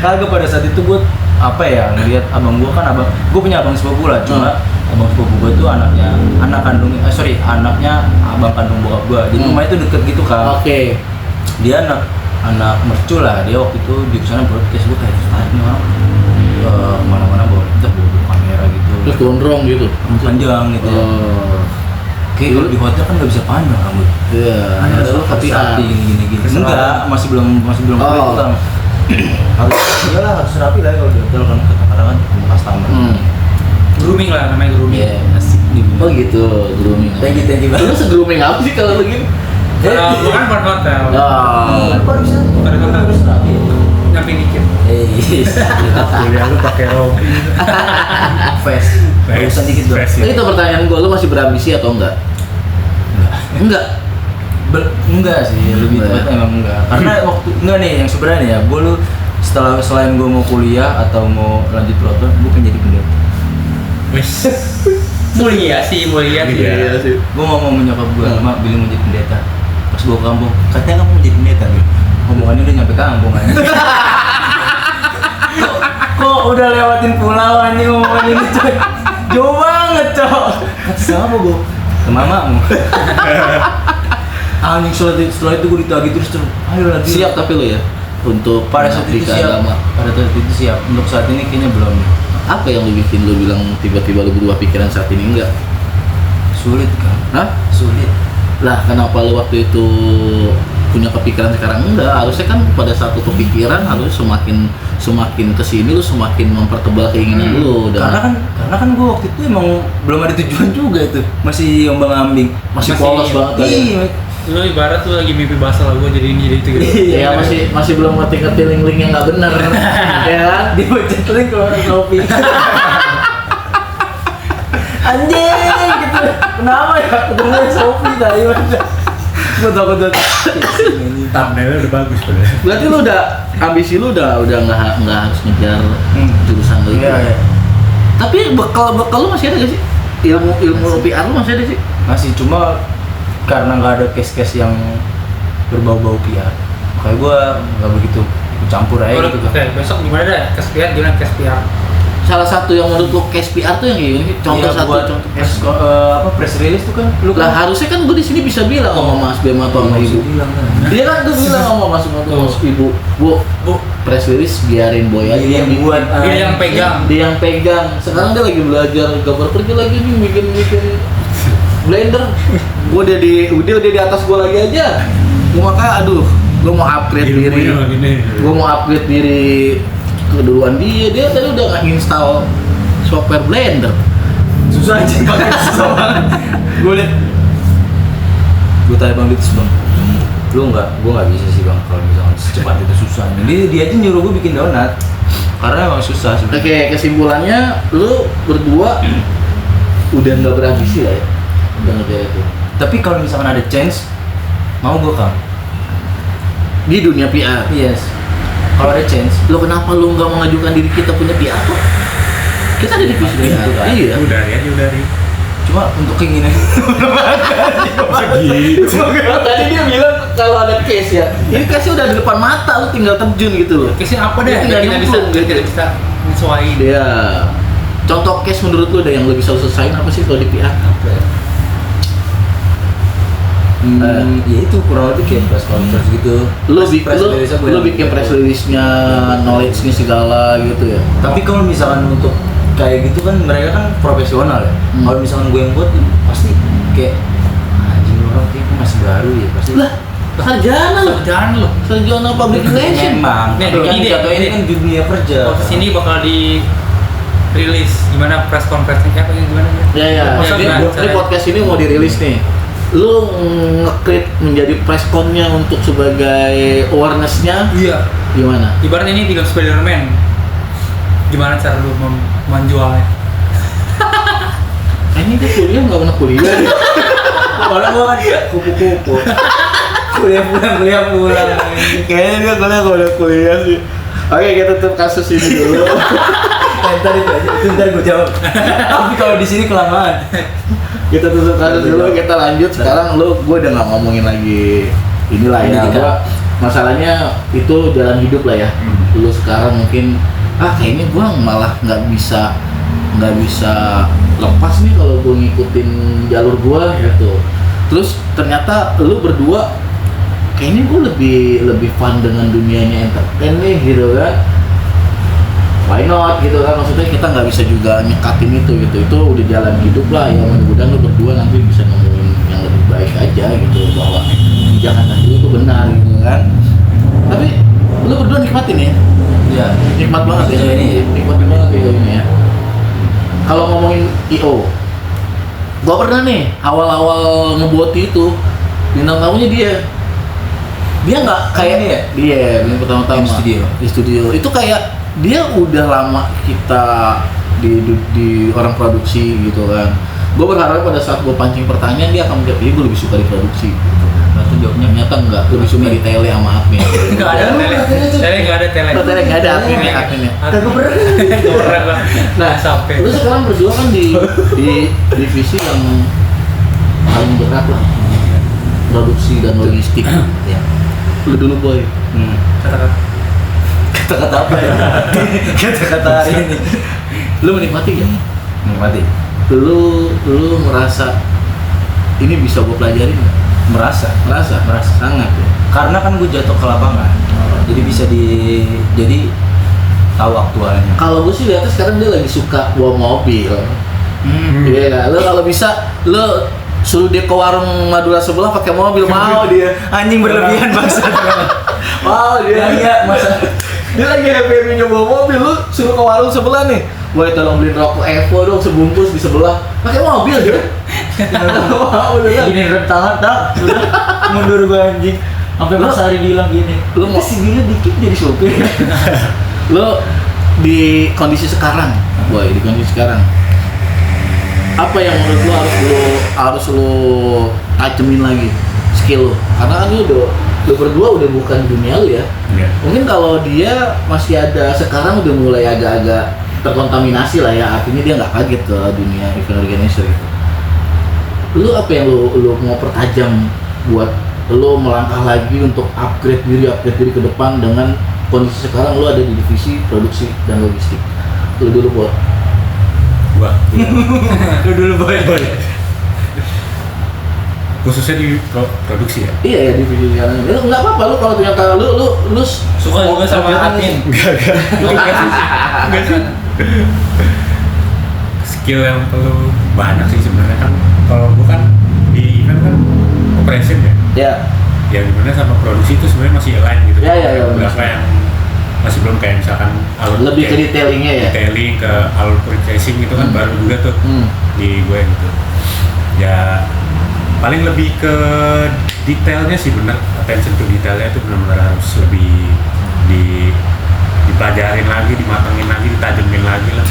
C: Kagak, pada saat itu gue apa ya ngeliat abang gue kan gue punya abang sepupu lah, cuma abang sepupu gue tuh anaknya abang kandung bokap gue, jadi rumahnya tuh deket gitu kan.
A: Oke.
C: Dia anak mercu lah, dia waktu itu jurusannya broadcast. Gue kayak tertarik nih orang kemana-mana bawa kamera gitu,
A: Terus gondrong gitu.
C: panjang gitu. Kayak kalau di hotel kan nggak bisa panjang rambut.
A: Iya. Ada lu
C: Harus rapi gini. Enggak, masih belum
A: Oh.
C: kan. harus rapi lah kalau di hotel kan, kadang-kadang kan ketemu customer.
D: Grooming lah, namanya grooming.
C: Iya, asik di
A: Oh gitu, grooming.
C: Thank you
A: Lu se-grooming apa sih kalau begini?
D: Lu kan part hotel.
C: Baru bisa
D: Pada hotel.
C: harus rapi.
D: Nyamping dikit.
B: Kuliah lu pakai rompi.
C: Face. Urusan dikit bro.
A: Nah, itu pertanyaan gue, lu masih berambisi atau enggak? Enggak.
C: Enggak sih, lebih
A: Enggak.
C: tepatnya emang enggak. Karena waktu enggak nih, yang sebenarnya nih ya, gue lu selain gue mau kuliah atau mau lanjut proton, gue pengen jadi pendeta.
B: Wes.
D: Mulia sih.
B: Iya.
A: sih.
C: Gue ngomong menyokap gue, mak bilang mau jadi pendeta. Pas gue ke kampung, katanya kamu mau jadi pendeta nih. Omongannya udah nyampe kampung aja. Kok udah lewatin pulau nih omongan ini coy. Jauh banget cok. Kata siapa gue? Ke mamamu. anjing setelah itu gue ditagih terus ayo lagi.
A: Siap tapi lo ya untuk
C: Pada saat itu
A: mengabdi ke
C: siap.
A: agama.
C: Pada saat itu siap. Untuk saat ini kayaknya belum.
A: Apa yang lu bikin lu bilang tiba-tiba lu berubah pikiran saat ini enggak?
C: Sulit kan?
A: Hah?
C: Sulit.
A: Lah kenapa lu waktu itu punya kepikiran sekarang enggak? Harusnya kan pada saat lu kepikiran harus semakin kesini lu semakin mempertebal keinginan lu
C: Karena kan gue waktu itu emang belum ada tujuan juga itu. Masih ombang-ambing.
A: masih polos banget kan?
C: Iya.
D: Lu ibarat tuh lagi mimpi basah gua jadi ini jadi itu gitu.
A: Ya masih belum ngerti link-link yang nggak benar. Ya kan?
C: Dibocet link kalau kopi. Anjing gitu. Kenapa ya? Kedengeran Sophie tadi mana? Gue takut
B: Thumbnailnya udah bagus padahal.
A: Berarti lu udah ambisi lu udah nggak harus ngejar jurusan lu itu.
C: Iya.
A: Tapi bekal lu masih ada gak sih? Ilmu PR lu masih ada sih?
C: Masih cuma karena nggak ada case-case yang berbau-bau PR. Makanya gue nggak begitu campur aja gitu.
D: Oke, besok gimana deh? Kespian gimana kespian?
A: Salah satu yang menurut lu case PR tuh yang kayak gini. Contoh
C: Iya,
A: satu
C: buat
A: contoh
C: press release tuh kan lu
A: lah harusnya kan gue di sini bisa bilang sama Mas Bem atau sama Ibu.
C: bilang kan.
A: Dia kan gue bilang sama Mas Bem atau Mas Ibu, Bu, press release biarin Boy aja
C: Dia yang
A: bikin."
C: buat,
D: Dia yang pegang.
A: Dia yang pegang. Sekarang dia lagi belajar gambar pergi lagi nih bikin Blender. Dia udah di atas gue lagi aja. Gue makanya gue mau upgrade diri.
B: Ilmunya gini.
A: Gue mau upgrade diri keduluan dia tadi udah nggak install software Blender.
C: Susah aja pakai susah banget. Gue liat. Gue tanya Bang Litis Bang. Gue nggak bisa sih Bang kalau misalnya secepat itu susah. Dia aja nyuruh gue bikin donat. Karena emang susah sebenarnya.
A: Oke, kesimpulannya lu berdua udah nggak berambisi lah ya. Udah ngerti itu.
C: Tapi kalau misalkan ada chance, mau gue Kang.
A: Di dunia PR.
C: Yes. Kalau ada chance,
A: Lo kenapa lu nggak mengajukan diri kita punya PR kok? Kita ada divisi
C: Gitu
A: PR.
C: kan.
A: Iya.
B: Udari aja udari.
C: cuma untuk keinginan
B: Segitu.
A: Tadi dia bilang kalau ada case ya. Ini case udah di depan mata, lu tinggal terjun gitu loh.
D: Case-nya apa deh?
A: Dia tinggal
D: Kita bisa
A: nyemplung, gitu.
D: kita bisa menyesuaikan.
A: Iya. Contoh case menurut lu deh yang lu bisa selesaiin apa sih kalau di PR?
C: ya itu kurang lebih kayak press conference gitu.
A: Lu
C: Press release aku
A: lu
C: yang-
A: bikin press release-nya, knowledge-nya segala gitu ya.
C: Tapi kalau misalkan untuk kayak gitu kan mereka kan profesional ya. Kalau misalkan gue yang buat pasti kayak anjing orang kayak masih baru ya pasti.
A: Lah, sarjana lo.
D: Jangan lo.
A: Sarjana public relation.
C: Memang.
D: Nih,
C: Tapi kan
D: ide,
C: jatuhnya ini
D: ide.
C: kan dunia kerja.
D: Podcast ini bakal di rilis gimana press conference-nya kayak gimana?
A: Ya ya.
D: Maksudnya
A: Ini,
D: gimana caranya?
A: podcast ini mau dirilis nih. Lu nge-create menjadi press con-nya untuk sebagai awareness-nya
D: Iya.
A: gimana?
D: Ibarat ini film Spider-Man. Gimana cara lu menjualnya?
A: Ini dia kuliah nggak pernah kuliah.
C: Orang gua kan kupu-kupu. kuliah pulang.
A: Kayaknya dia kuliah nggak udah kuliah sih. Oke, kita tutup kasus ini dulu.
C: Ntar itu aja, itu ntar gue jawab. Tapi kalau di sini kelamaan.
A: Kita tutup kasus dulu, kita lanjut. Sekarang gue udah nggak ngomongin lagi inilah ya.
C: Pendidikan.
A: Gua, masalahnya itu jalan hidup lah ya. Dulu sekarang mungkin kayaknya gue malah nggak bisa lepas nih kalau gue ngikutin jalur gue gitu. Terus ternyata lu berdua kayaknya gue lebih fun dengan dunianya entertain nih gitu kan. Why not gitu kan, maksudnya kita nggak bisa juga nyekatin itu udah jalan hidup lah ya. Mudah-mudahan lu berdua nanti bisa nemuin yang lebih baik aja gitu, bahwa jangan tadi itu benar gitu kan. Tapi lu berdua nikmatin ya,
C: Ya.
A: nikmat banget ya ini, nikmatin banget ya ini ya. Kalau ngomongin IO, gua pernah nih awal-awal ngeboti itu bintang tamunya dia nggak kayak
C: Ini ya?
A: dia yang pertama-tama
C: Di studio.
A: itu kayak dia udah lama kita di orang produksi gitu kan. Gue berharap pada saat gue pancing pertanyaan dia akan menjawab, gue lebih suka di produksi gitu. Lalu jawabnya ternyata enggak, lebih suka di tele sama admin.
D: Enggak ada tele. Tele enggak ada tele.
A: Tele nggak ada adminnya.
D: Kagak pernah.
A: Nah,
D: sampai.
A: lu sekarang berdua kan di divisi yang paling berat lah, produksi dan logistik.
C: Ya.
A: Lu dulu boy.
C: Kata-kata apa ya? Kata-kata hari ini.
A: Lu menikmati gak?
C: Mati.
A: Lu merasa ini bisa gue pelajarin nggak?
C: Merasa
A: sangat ya.
C: karena kan gue jatuh ke lapangan, jadi bisa jadi tahu aktualnya.
A: Kalau gue sih lihatnya sekarang dia lagi suka bawa mobil. Iya, lo kalau bisa lo suruh dia ke warung Madura sebelah pakai mobil, mau dia.
C: Anjing berlebihan bangsa.
A: Mau dia.
C: Iya, masa
A: Dia lagi happy bawa mobil, lu suruh ke warung sebelah nih. Boy, tolong beliin rokok Evo dong sebungkus di sebelah. Pakai mobil dia. Mau udah.
C: gini tangan tak mundur gue anjing. Sampai Mas Ari bilang gini,
A: Lu mau-
C: si Gila dikit jadi sopir.
A: Lo di kondisi sekarang, boy, di kondisi sekarang. Apa yang menurut lo harus lo tajemin lagi skill lo? Karena kan lo berdua udah bukan dunia lo ya.
B: Iya.
A: Mungkin kalau dia masih ada sekarang udah mulai agak-agak terkontaminasi lah ya, artinya dia nggak kaget ke dunia event organizer gitu. Lu apa yang lu mau pertajam buat lu melangkah lagi untuk upgrade diri ke depan dengan kondisi sekarang lu ada di divisi produksi dan logistik. Lu dulu buat
B: Gua
C: Lu dulu boy.
B: khususnya di produksi ya.
A: iya ya divisi sekarang. Lu nggak apa-apa lu kalau ternyata lu
D: Suka juga sama admin.
B: Enggak sih. Skill yang perlu banyak sih sebenarnya kan. Kalau gua kan di event kan operation ya.
A: ya.
B: Ya gimana sama produksi itu sebenarnya masih align gitu.
A: Ya,
B: Beberapa yang masih belum kayak misalkan alur
A: Lebih ke detailingnya ya.
B: detailing ke alur purchasing itu kan baru juga tuh di gue gitu. Ya paling lebih ke detailnya sih bener, attention to detailnya itu benar-benar harus lebih dipelajarin lagi, dimatangin lagi, ditajemin lagi lah.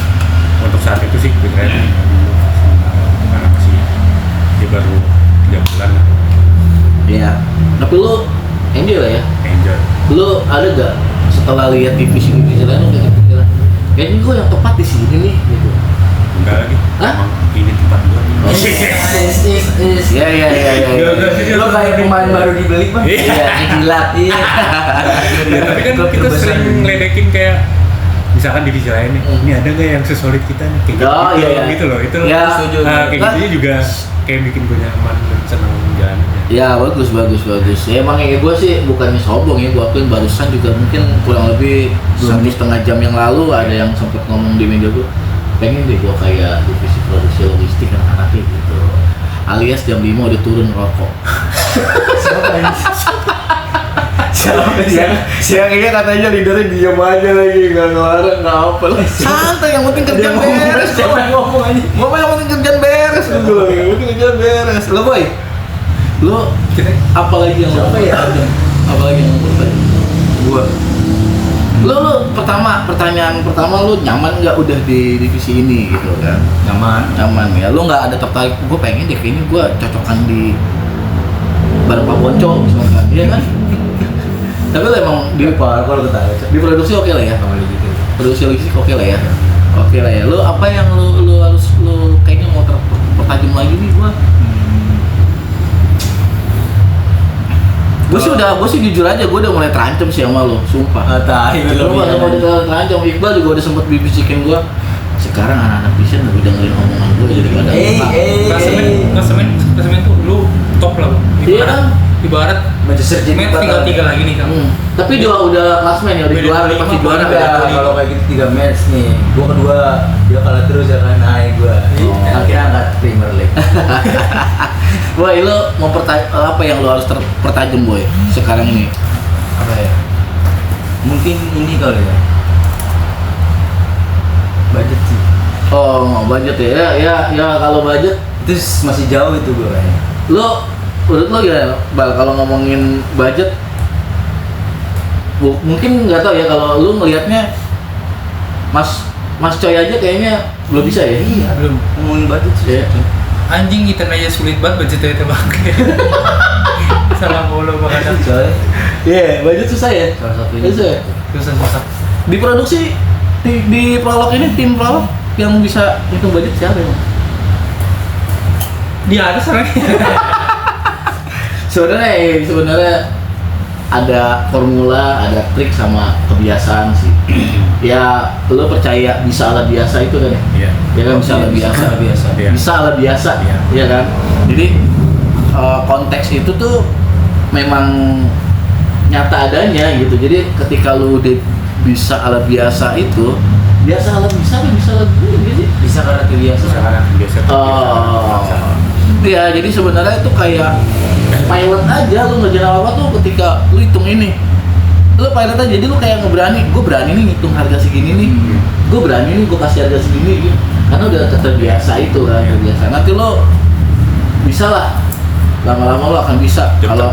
B: Untuk saat itu sih gue kira dulu karena masih dia baru 3 bulan lah.
A: Iya. Tapi lu enjoy lah ya.
B: Enjoy.
A: Lu ada gak setelah lihat divisi lain lu kayak kepikiran kayaknya gue yang tepat di sini nih gitu?
B: Enggak lagi.
A: Hah?
B: Emang ini tempat gue.
A: Iya.
C: Lo kayak pemain baru dibeli bang.
B: Iya.
C: Jilat. Iya.
B: Ya, tapi kan
C: Klub
B: kita
C: terbesar.
B: sering ngeledekin kayak misalkan divisi lain nih, ini ada nggak yang sesolid kita nih kayak
A: Oh,
B: gitu,
A: iya.
B: gitu loh, itu loh.
A: Ya,
C: setuju.
B: Kayak
A: Nah,
B: gitu juga kayak bikin gue nyaman dan senang jalan aja.
A: Ya bagus. Ya, emang ya gue sih bukannya sombong ya, gue akuin barusan juga mungkin kurang lebih 1,5 jam yang lalu ada yang sempat ngomong di media gue, pengen deh gue kayak divisi produksi logistik anak-anaknya gitu. Alias jam 5 udah turun rokok. Siang ini katanya leadernya diam aja lagi, nggak ngelarang, nggak apa lah. Santai, yang penting kerjaan beres.
C: Ngomong aja.
A: Ngomong yang penting kerjaan beres gitu loh, yang penting kerjaan beres. Lo boy, lo apalagi yang apa ya? Apalagi yang mau bertanya? Gua. Lo pertanyaan pertama lo nyaman nggak udah di divisi ini gitu kan? Nyaman ya. Lo nggak ada tertarik? Gue pengen deh kayaknya gue cocokan di bareng Pak Bonco misalkan, iya kan? Tapi lo emang di
C: Kalau ketawa.
A: di produksi oke lah ya?
C: Kalau gitu.
A: Produksi logistik oke lah ya? Oke lah ya. Lo apa yang lo harus lo kayaknya mau tertajam lagi nih gua? Gue sih jujur aja, gue udah mulai terancam sih sama lo, sumpah.
C: Tai
A: Gue mau terancam, Iqbal juga udah sempet bisikin gue. Sekarang anak-anak vision lebih dengerin omongan gue daripada
D: Klasemen tuh lu top lah.
A: Iya kan?
D: Ibarat
C: Manchester City
D: match tinggal 3 lagi nih kan.
A: Tapi udah klasmen ya, udah
D: Beda
A: juara,
D: lima,
A: pasti juara.
D: beda.
C: Udah, kalau kayak gitu 3 match nih, gua kedua, dia kalah terus ya kan, naik gua. Akhirnya angkat Premier League.
A: Boy, lo mau apa yang lo harus pertajam boy sekarang ini?
C: Apa ya? Mungkin ini kali ya. Budget sih.
A: Oh, budget ya kalau budget
C: Itu masih jauh itu gua kayaknya.
A: lo menurut lo gimana Bal kalau ngomongin budget mungkin nggak tahu ya kalau lu ngelihatnya Mas Coy aja kayaknya belum bisa ya.
C: Iya, belum ngomongin budget sih.
A: Iya.
D: Anjing kita aja sulit banget budgetnya itu bang. Salah mulu makanya.
C: Coy.
A: Iya, budget susah ya.
C: Salah satunya.
A: Susah ya?
D: Susah.
A: Di produksi di prolog ini tim prolog yang bisa hitung budget siapa emang?
D: Dia ada sekarang.
A: Sebenarnya ada formula, ada trik sama kebiasaan sih. Ya, lo percaya bisa ala biasa itu kan ya?
B: Iya.
A: Ya kan bisa ala biasa.
C: Biasa.
B: Iya.
A: Bisa ala biasa,
B: Iya.
A: ya kan? Jadi konteks itu tuh memang nyata adanya gitu. Jadi ketika lu udah bisa alat biasa itu, biasa alat bisa apa bisa alat gitu.
C: Bisa karena terbiasa.
B: biasa
A: Iya, jadi sebenarnya itu kayak pilot aja, lu ngerjain apa tuh ketika lu hitung ini. Lu pilot aja, jadi lu kayak ngeberani, gue berani nih ngitung harga segini nih. Gue berani nih gue kasih harga segini gitu. Karena udah terbiasa itu kan, terbiasa. Nanti lo bisa lah, lama-lama lo akan bisa. Kalau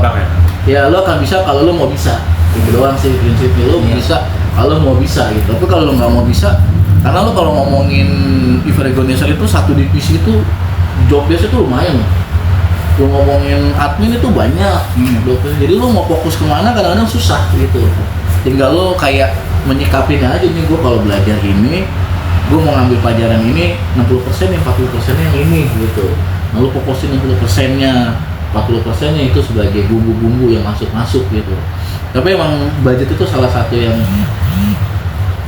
A: ya lo akan bisa kalau lo mau bisa. Itu doang sih prinsipnya, lo bisa kalau mau bisa gitu. Tapi kalau lo nggak mau bisa, karena lo kalau ngomongin event organizer itu satu divisi itu job biasa itu lumayan. Lo ngomongin admin itu banyak, jadi lo mau fokus kemana kadang-kadang susah gitu. Tinggal lo kayak menyikapinnya aja nih, gue kalau belajar ini, gue mau ngambil pelajaran ini 60% yang 40% yang ini gitu. Nah lo fokusin 60%-nya, 40%-nya itu sebagai bumbu-bumbu yang masuk-masuk gitu. Tapi emang budget itu salah satu yang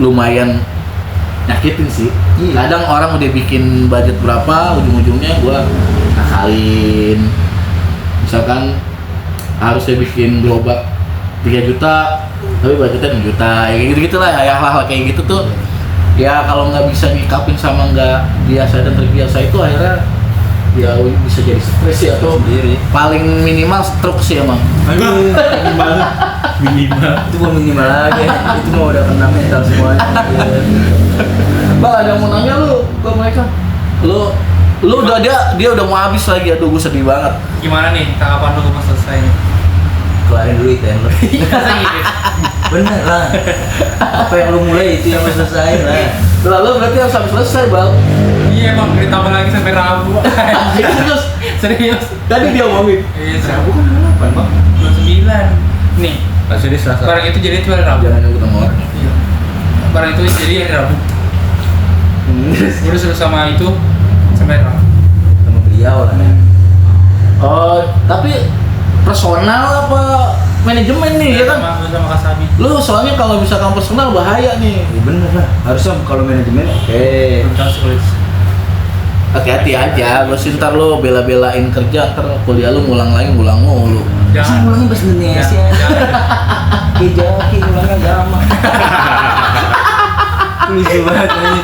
A: lumayan nyakitin sih. Kadang orang udah bikin budget berapa, ujung-ujungnya gue nakalin. Misalkan harusnya bikin gerobak 3 juta, tapi budgetnya 6 juta, ya kayak gitu-gitu lah, ya hal-hal kayak gitu tuh. Ya kalau nggak bisa nyikapin sama nggak biasa dan terbiasa itu akhirnya ya bisa jadi stres ya, atau
C: Sendiri.
A: paling minimal stroke sih emang.
B: minimal
C: Itu bukan minimal lagi, itu mau udah kena mental semuanya.
A: Bang, ada yang mau nanya lu ke mereka? Lu udah dia udah mau habis lagi, aduh gue sedih banget.
D: Gimana nih, kapan lu mau selesai nih?
C: Kelarin dulu ITN lo.
D: Masa gitu?
C: Bener lah. Apa yang lu mulai itu yang lu selesain lah.
A: Lalu berarti harus sampai selesai, Bang.
D: Iya bang, ditambah lagi sampai Rabu.
A: Serius?
D: Serius?
A: Tadi dia ngomongin.
D: Iya, Rabu kan 8 bang, 29. Nih,
B: masih di Selasa.
D: barang itu jadi itu hari Rabu.
A: Jangan ketemu orang.
D: Iya. Barang itu jadi hari Rabu. Udah selesai sama itu sampai Rabu.
C: Sama beliau lah ya.
A: Oh, tapi personal apa manajemen nih ya kan?
D: Sama Kasabi.
A: Lu soalnya kalau misalkan personal bahaya nih.
C: Ya bener lah. Harusnya kalau manajemen oke.
D: Belum tahu sulit.
A: Hati-hati aja, lu ntar lu bela-belain kerja, ntar kuliah lu ngulang mulu.
C: Masa ngulangin bahasa Indonesia? Kejaki ngulangnya agama. Lucu banget ini.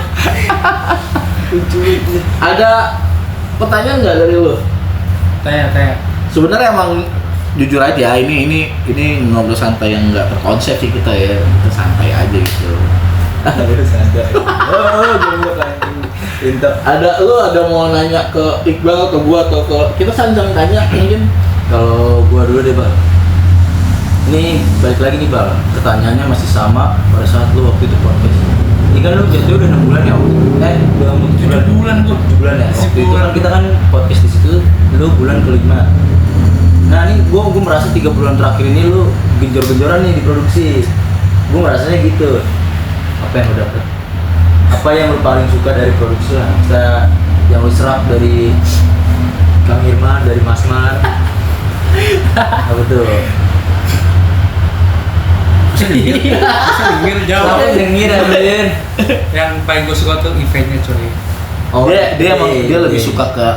C: Lucu.
A: Ada pertanyaan nggak dari lu?
D: Tanya.
A: Sebenarnya emang jujur aja ini ngobrol santai yang nggak terkonsep sih kita ya, kita santai aja gitu.
C: Harus ada. Oh, jomblo anjing.
A: Lu ada mau nanya ke Iqbal, ke gua atau ke kita saling tanya mungkin?
C: Kalau gua dulu deh, Bang. Ini balik lagi nih, Bang. Pertanyaannya masih sama pada saat lu waktu itu podcast. Ini kan lu jatuh udah 6 bulan ya waktu itu. Udah mau
D: 7 bulan gua.
C: 7 bulan ya. Waktu itu kan kita kan podcast di situ lu bulan ke-5. Nah, ini gua merasa 3 bulan terakhir ini lu genjor-genjoran nih di produksi. Gua merasanya gitu. Apa yang lu dapet? Apa yang lu paling suka dari produksi lah? Kita yang lu serap dari Kang Irman, dari Mas Mar. Apa tuh?
D: Dengar jawab.
C: Apa yang dengir Adrian?
D: Yang paling gue suka tuh eventnya coy.
C: Oh,
A: dia emang
C: iya,
A: dia lebih
C: iya.
A: suka ke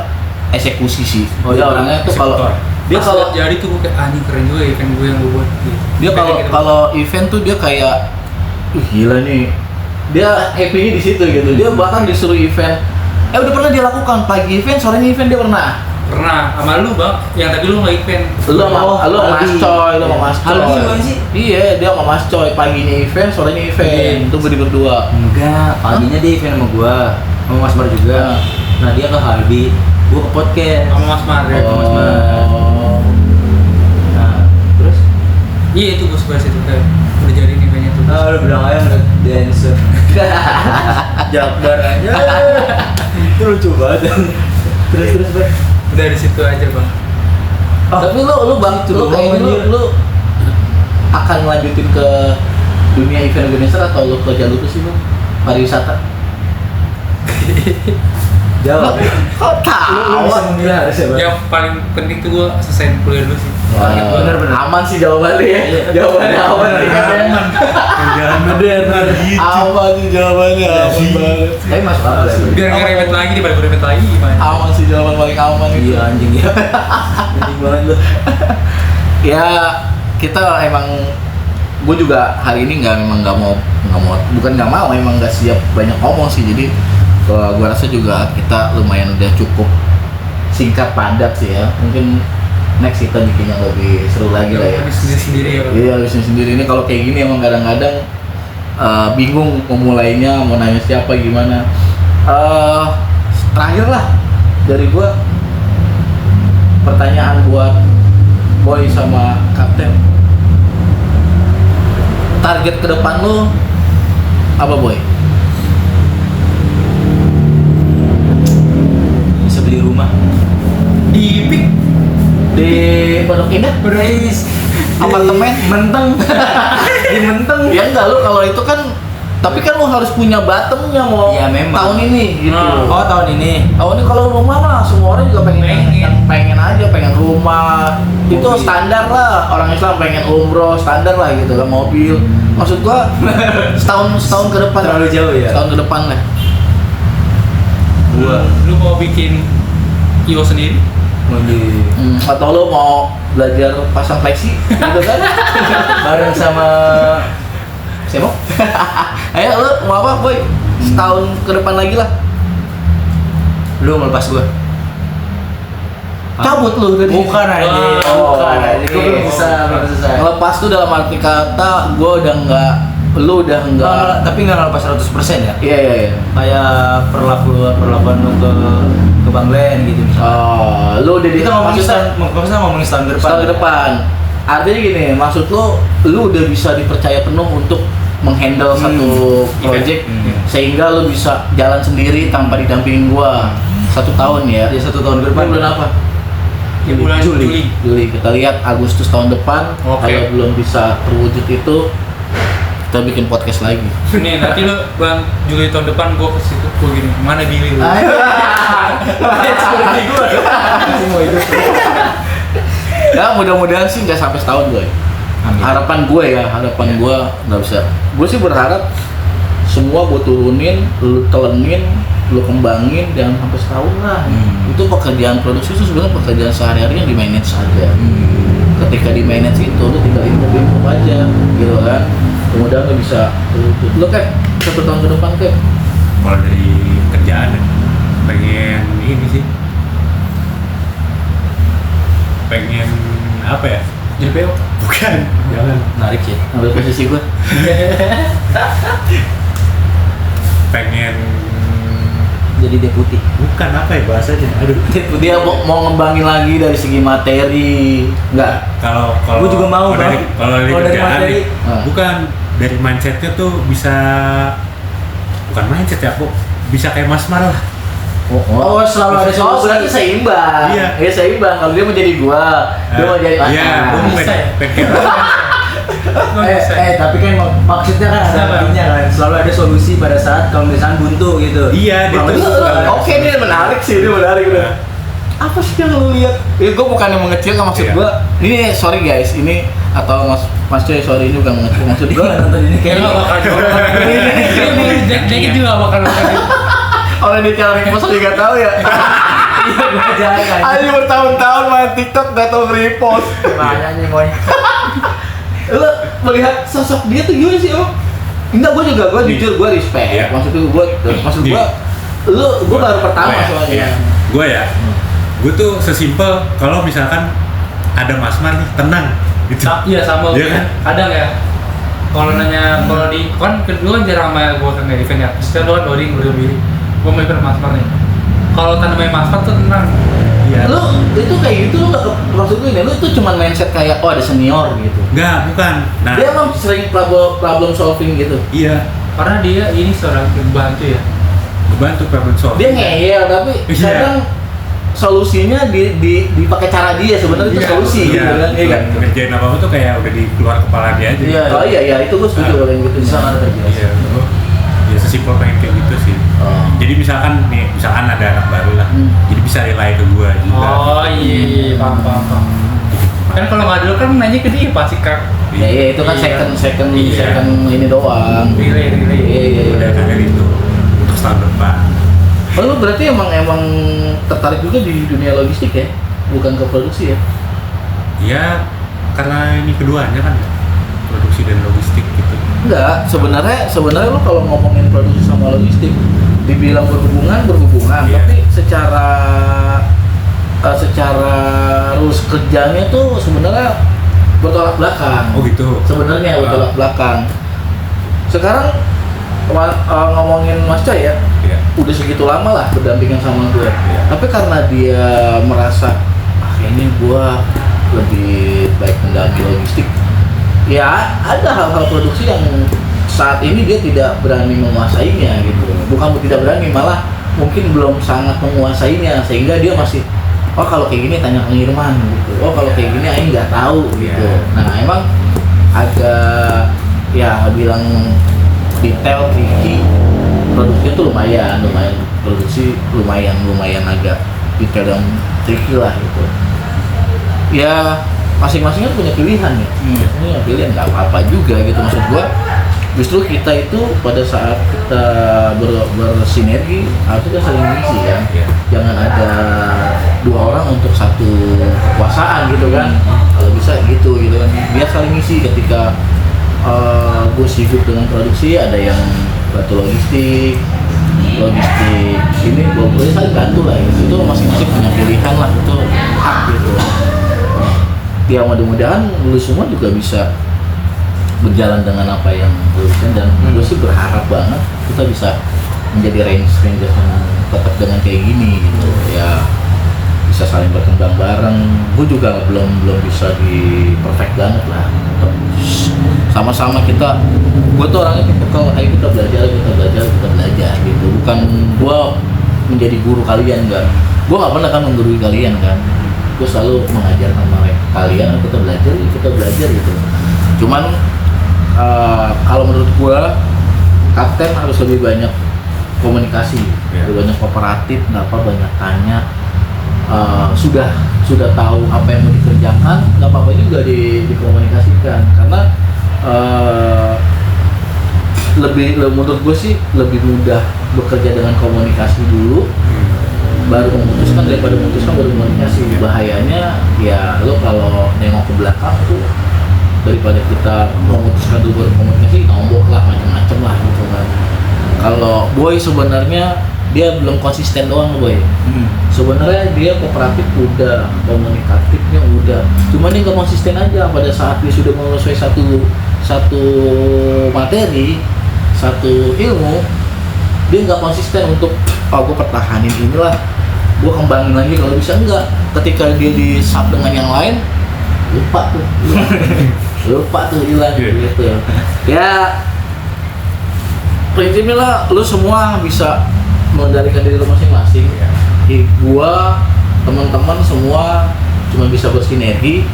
A: eksekusi sih.
C: Oh,
A: Dia
C: iya,
A: orangnya tuh kalau dia
D: Pas
A: kalau
D: jadi tuh gue kayak anjing keren juga event gue yang gue buat gitu.
A: dia
D: Kayak
A: kalau event tuh dia kayak gila nih. Dia happy-nya di situ gitu. Dia bahkan disuruh event. Udah pernah dia lakukan pagi event, sorenya event dia pernah.
D: pernah sama lu bang, yang tadi lu nggak event.
A: Lu sama Mas Coy, lu sama Mas Coy.
C: Aldi gimana sih?
A: Iya, dia sama Mas Coy, paginya event, sorenya event. Itu berdua.
C: Enggak, paginya dia event sama gua, sama Mas Mar juga. Nah dia ke Halbi, gua ke podcast.
D: Sama Mas Mar ya.
C: Mas Mar.
A: Oh.
C: Nah, terus?
D: Iya itu gue suka situ kayak udah jadi eventnya tuh.
C: Ah, lu bilang aja ngeliat dancer. Jakbar aja. Itu lucu banget. Terus Bang.
D: Udah di situ aja bang.
A: Tapi lu bang, lu kayak lu akan lanjutin ke dunia event organizer atau lu ke jalur itu sih bang? Pariwisata?
C: Jawab.
A: Kok
C: Lu bisa memilih harusnya Bang.
D: Yang paling penting tuh gue selesai kuliah dulu sih.
C: Bener-bener.
A: Aman sih jawabannya ya.
C: Iya.
A: Jawabannya aman nih.
D: Aman.
B: Jangan
C: Bener.
B: gitu.
A: Apa sih jawabannya? Aman banget.
C: Tapi masuk akal ya.
D: Biar nggak ribet lagi daripada gue ribet lagi gimana?
A: Aman sih, jawaban paling aman itu.
C: Iya anjing ya. Anjing banget lu.
A: Ya kita emang, gue juga hari ini emang nggak mau bukan nggak mau, emang nggak siap banyak ngomong sih. Jadi gue rasa juga kita lumayan udah cukup singkat padat sih ya. Mungkin next kita bikin yang lebih seru lagi lah ya.
D: Bisnis sendiri ya.
A: Iya, bisnis sendiri ini kalau kayak gini emang kadang-kadang bingung mau mulainya, mau nanya siapa gimana. Terakhir lah dari gua, pertanyaan buat Boy sama Kapten. Target ke depan lu apa, Boy?
C: Bisa beli rumah.
D: Di Pik.
A: Di Pondok Indah? Apartemen?
C: Menteng. Di Menteng.
A: Ya enggak, lu kalau itu kan, tapi kan lu harus punya bottomnya mau
C: Iya, memang.
A: tahun ini gitu.
C: Oh tahun ini.
A: Tahun ini kalau rumah mah semua orang juga pengen aja, pengen rumah. Itu
C: Mobil.
A: standar lah, orang Islam pengen umroh, standar lah gitu kan, mobil. Maksud gua setahun ke depan.
C: Terlalu jauh ya?
A: Setahun ke depan lah.
C: Gua
D: Lu mau bikin IO sendiri?
C: mau di
A: Atau lu mau belajar pasang flexi gitu kan?
C: bareng sama
A: Siapa? Ayo lu mau apa, Boy? Setahun ke depan lagi lah.
C: lu ngelepas gua.
A: Cabut lu dari
C: Bukan aja.
A: Oh,
C: Bukan aja. Gua belum
A: oke.
C: bisa, belum selesai.
A: Ngelepas tuh dalam arti kata lu udah enggak
C: Tapi nggak ngelepas 100% ya.
A: iya.
C: Kayak perlakuan lu ke Bang Len gitu misalnya.
A: Oh, lu udah
C: Kita ngomongin
A: maksudnya
C: ngomongin setahun ke depan.
A: setahun ke depan. Artinya gini, maksud lu udah bisa dipercaya penuh untuk menghandle satu project sehingga lu bisa jalan sendiri tanpa didampingin gua 1 tahun ya.
C: Ya 1 tahun ke depan.
A: Ini bulan apa?
D: Di bulan Juli.
A: Juli. Kita lihat Agustus tahun depan.
D: Oke.
A: Kalau belum bisa terwujud itu, kita bikin podcast lagi.
D: Nih nanti lu Bang Juli tahun depan gua ke situ gua gini. Mana diri lu?
C: Seperti gua. Semua itu.
A: Ya mudah-mudahan sih nggak sampai setahun gue.
C: Amin.
A: Harapan gue gue nggak bisa. Gue sih berharap semua gue turunin, lu telenin, lu kembangin, jangan sampai setahun lah. Itu pekerjaan produksi itu sebenarnya pekerjaan sehari-hari yang di manage saja. Ketika di manage itu lu tinggal improve aja, gitu kan. Kemudian lu bisa lu kan 1 tahun ke depan kan.
B: Kalau dari kerjaan ya, pengen ini sih, pengen apa ya?
D: Jadi PO.
B: Bukan, jangan.
C: Menarik ya.
A: Ambil posisi gue.
B: Pengen
C: Jadi deputi.
B: bukan apa ya bahasanya? Aduh.
A: Dia mau ngembangin lagi dari segi materi, enggak.
B: Kalau
C: Gua juga mau,
B: kalau dari
C: Bang.
B: kalau dari
C: Kalau dari
B: kerjaan
C: materi.
B: nih,
A: Ah.
B: bukan dari mindsetnya tuh bisa, bukan mindset ya, kok bisa kayak Mas Mar lah.
A: Oh, selalu ada solusi. Berarti seimbang.
B: Iya.
A: Ya seimbang. Kalau dia mau jadi gua, dia mau jadi
B: Iya, gua
D: bisa
B: pengen,
D: ya?
B: pengen
D: Gua bisa.
C: Tapi kan maksudnya kan ada
D: Sama.
C: artinya kan. Selalu ada solusi pada saat kalau misalnya buntu gitu.
B: Iya,
C: Kurang
B: gitu.
C: lebih
A: Oke, ini menarik sih, ini menarik udah. Apa sih yang lu lihat? Ya gua bukan yang mengecilkan maksud
B: Iya.
A: gua. Ini sorry guys, ini atau Mas Coy, sorry ini bukan mengecil maksud
C: Dia
A: gua.
C: nggak nonton ini
D: Kayaknya nggak bakal jawab. Jadi juga nggak bakal nonton.
A: Orang di channel repost juga tahu ya.
C: Iya, gua jangan.
A: Ayo bertahun-tahun main TikTok gak tau repost.
C: Banyak nih, Moy.
A: Lu melihat sosok dia tuh gimana sih, Om? Enggak, gua jujur gua respect.
B: Iya.
A: Maksud gua gua baru pertama soalnya.
B: Iya. Gue ya, gue tuh sesimpel kalau misalkan ada Mas Mar nih, tenang gitu.
D: Iya sama.
B: Iya kan?
D: Kadang ya. Kalau nanya kalau di kan kedua kan jarang sama gua kan nggak event ya. Terus kan lu kan loading berdiri. Gua mau event Mas Mar nih. Kalau tandemnya Mas Mar tuh tenang.
B: Iya.
A: Lu itu kayak gitu, lu gak maksud gue ini, lu tuh cuma mindset kayak oh ada senior gitu.
B: Enggak, bukan. Nah,
A: Dia emang sering problem solving gitu.
B: iya,
D: Karena dia ini seorang pembantu ya.
B: bantu problem solving.
A: Dia ngeyel tapi
B: Iya.
A: kadang solusinya dipakai cara dia sebenarnya itu solusi gitu kan. Iya kan?
B: Ngerjain apa tuh kayak udah di keluar kepala dia aja.
C: Iya.
A: Oh iya itu gue setuju kalau yang gitu.
C: Bisa nggak terbiasa.
B: Iya. Ya sesimpel pengen kayak gitu sih.
A: Oh.
B: Jadi misalkan ada anak baru lah, jadi bisa rely ke gua juga.
D: Oh iya, paham. Kan kalau nggak dulu kan nanya ke dia pasti kak
A: iya itu kan second ini doang.
D: Relay.
A: Iya.
B: Udah kaget itu untuk tahun depan.
A: Oh, lu berarti emang tertarik juga di dunia logistik ya, bukan ke produksi ya?
B: Ya karena ini keduanya kan ya, produksi dan logistik gitu.
A: Enggak, sebenarnya lu kalau ngomongin produksi sama logistik dibilang berhubungan,
B: Iya.
A: tapi secara rules kerjanya tuh sebenarnya bertolak belakang.
B: Oh gitu.
A: Sebenarnya bertolak belakang. Sekarang ngomongin Mas Coy ya,
B: Iya.
A: udah segitu lama lah berdampingan sama gue.
B: Iya.
A: Tapi karena dia merasa kayaknya gue lebih baik mendalami logistik, ya ada hal-hal produksi yang saat ini dia tidak berani menguasainya gitu. Bukan tidak berani, malah mungkin belum sangat menguasainya, sehingga dia masih kalau kayak gini tanya Kang Irman gitu. Kalau kayak gini Aing nggak tahu gitu. Nah emang agak ya bilang detail, tricky. Produksinya tuh lumayan produksi lumayan agak detail dan tricky lah gitu. Ya masing-masing kan punya pilihan ya. Punya pilihan nggak apa-apa juga gitu, maksud gua. Justru kita itu pada saat kita bersinergi harusnya saling mengisi kan. Jangan ada dua orang untuk satu kekuasaan gitu kan. Kalau bisa gitu kan. Biar saling mengisi ketika gue sibuk dengan produksi, ada yang bantu logistik ini gue saling bantu lah gitu. Itu masing-masing punya pilihan lah, itu hak gitu. Ya mudah-mudahan lu semua juga bisa berjalan dengan apa yang lu bisa, dan gue sih berharap banget kita bisa menjadi range yang tetap dengan kayak gini gitu ya, bisa saling berkembang bareng. Gue juga belum bisa di perfect banget lah, tetap sama-sama kita. Gue tuh orangnya tipikal ayo kita belajar gitu, bukan gue menjadi guru kalian, enggak. Gue nggak pernah kan menggurui kalian kan, gue selalu mengajarkan mereka kalian kita belajar gitu. Cuman kalau menurut gue kapten harus lebih banyak komunikasi, lebih banyak kooperatif, banyak tanya. Sudah tahu apa yang mau dikerjakan, nggak apa-apa juga dikomunikasikan, karena menurut gue sih lebih mudah bekerja dengan komunikasi dulu, baru memutuskan daripada memutuskan baru komunikasi. Bahayanya ya lo kalau nengok ke belakang tuh, daripada kita memutuskan dulu baru komunikasi, nombok lah macam-macam lah gitu kan. Kalau Boy sebenarnya dia belum konsisten doang Boy. Sebenarnya dia kooperatif udah, komunikatifnya udah, cuman dia nggak konsisten aja. Pada saat dia sudah menguasai satu materi, satu ilmu, dia nggak konsisten untuk gue pertahanin inilah, gue kembangin lagi. Kalau bisa enggak, ketika dia di sub dengan yang lain, lupa tuh hilang gitu ya. Prinsipnya lah lu semua bisa mengendalikan diri lu masing-masing. Gua, teman-teman semua cuma bisa bersinergi.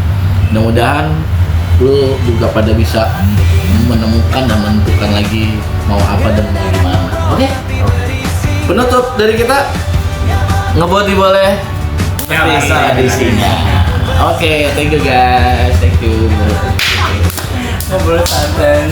A: Mudah-mudahan lu juga pada bisa menemukan dan menentukan lagi mau apa dan mau gimana. Oke? Penutup dari kita, ngebody boleh, bisa di sini. Oke, thank you guys, thank you.
C: Ngobrol santai.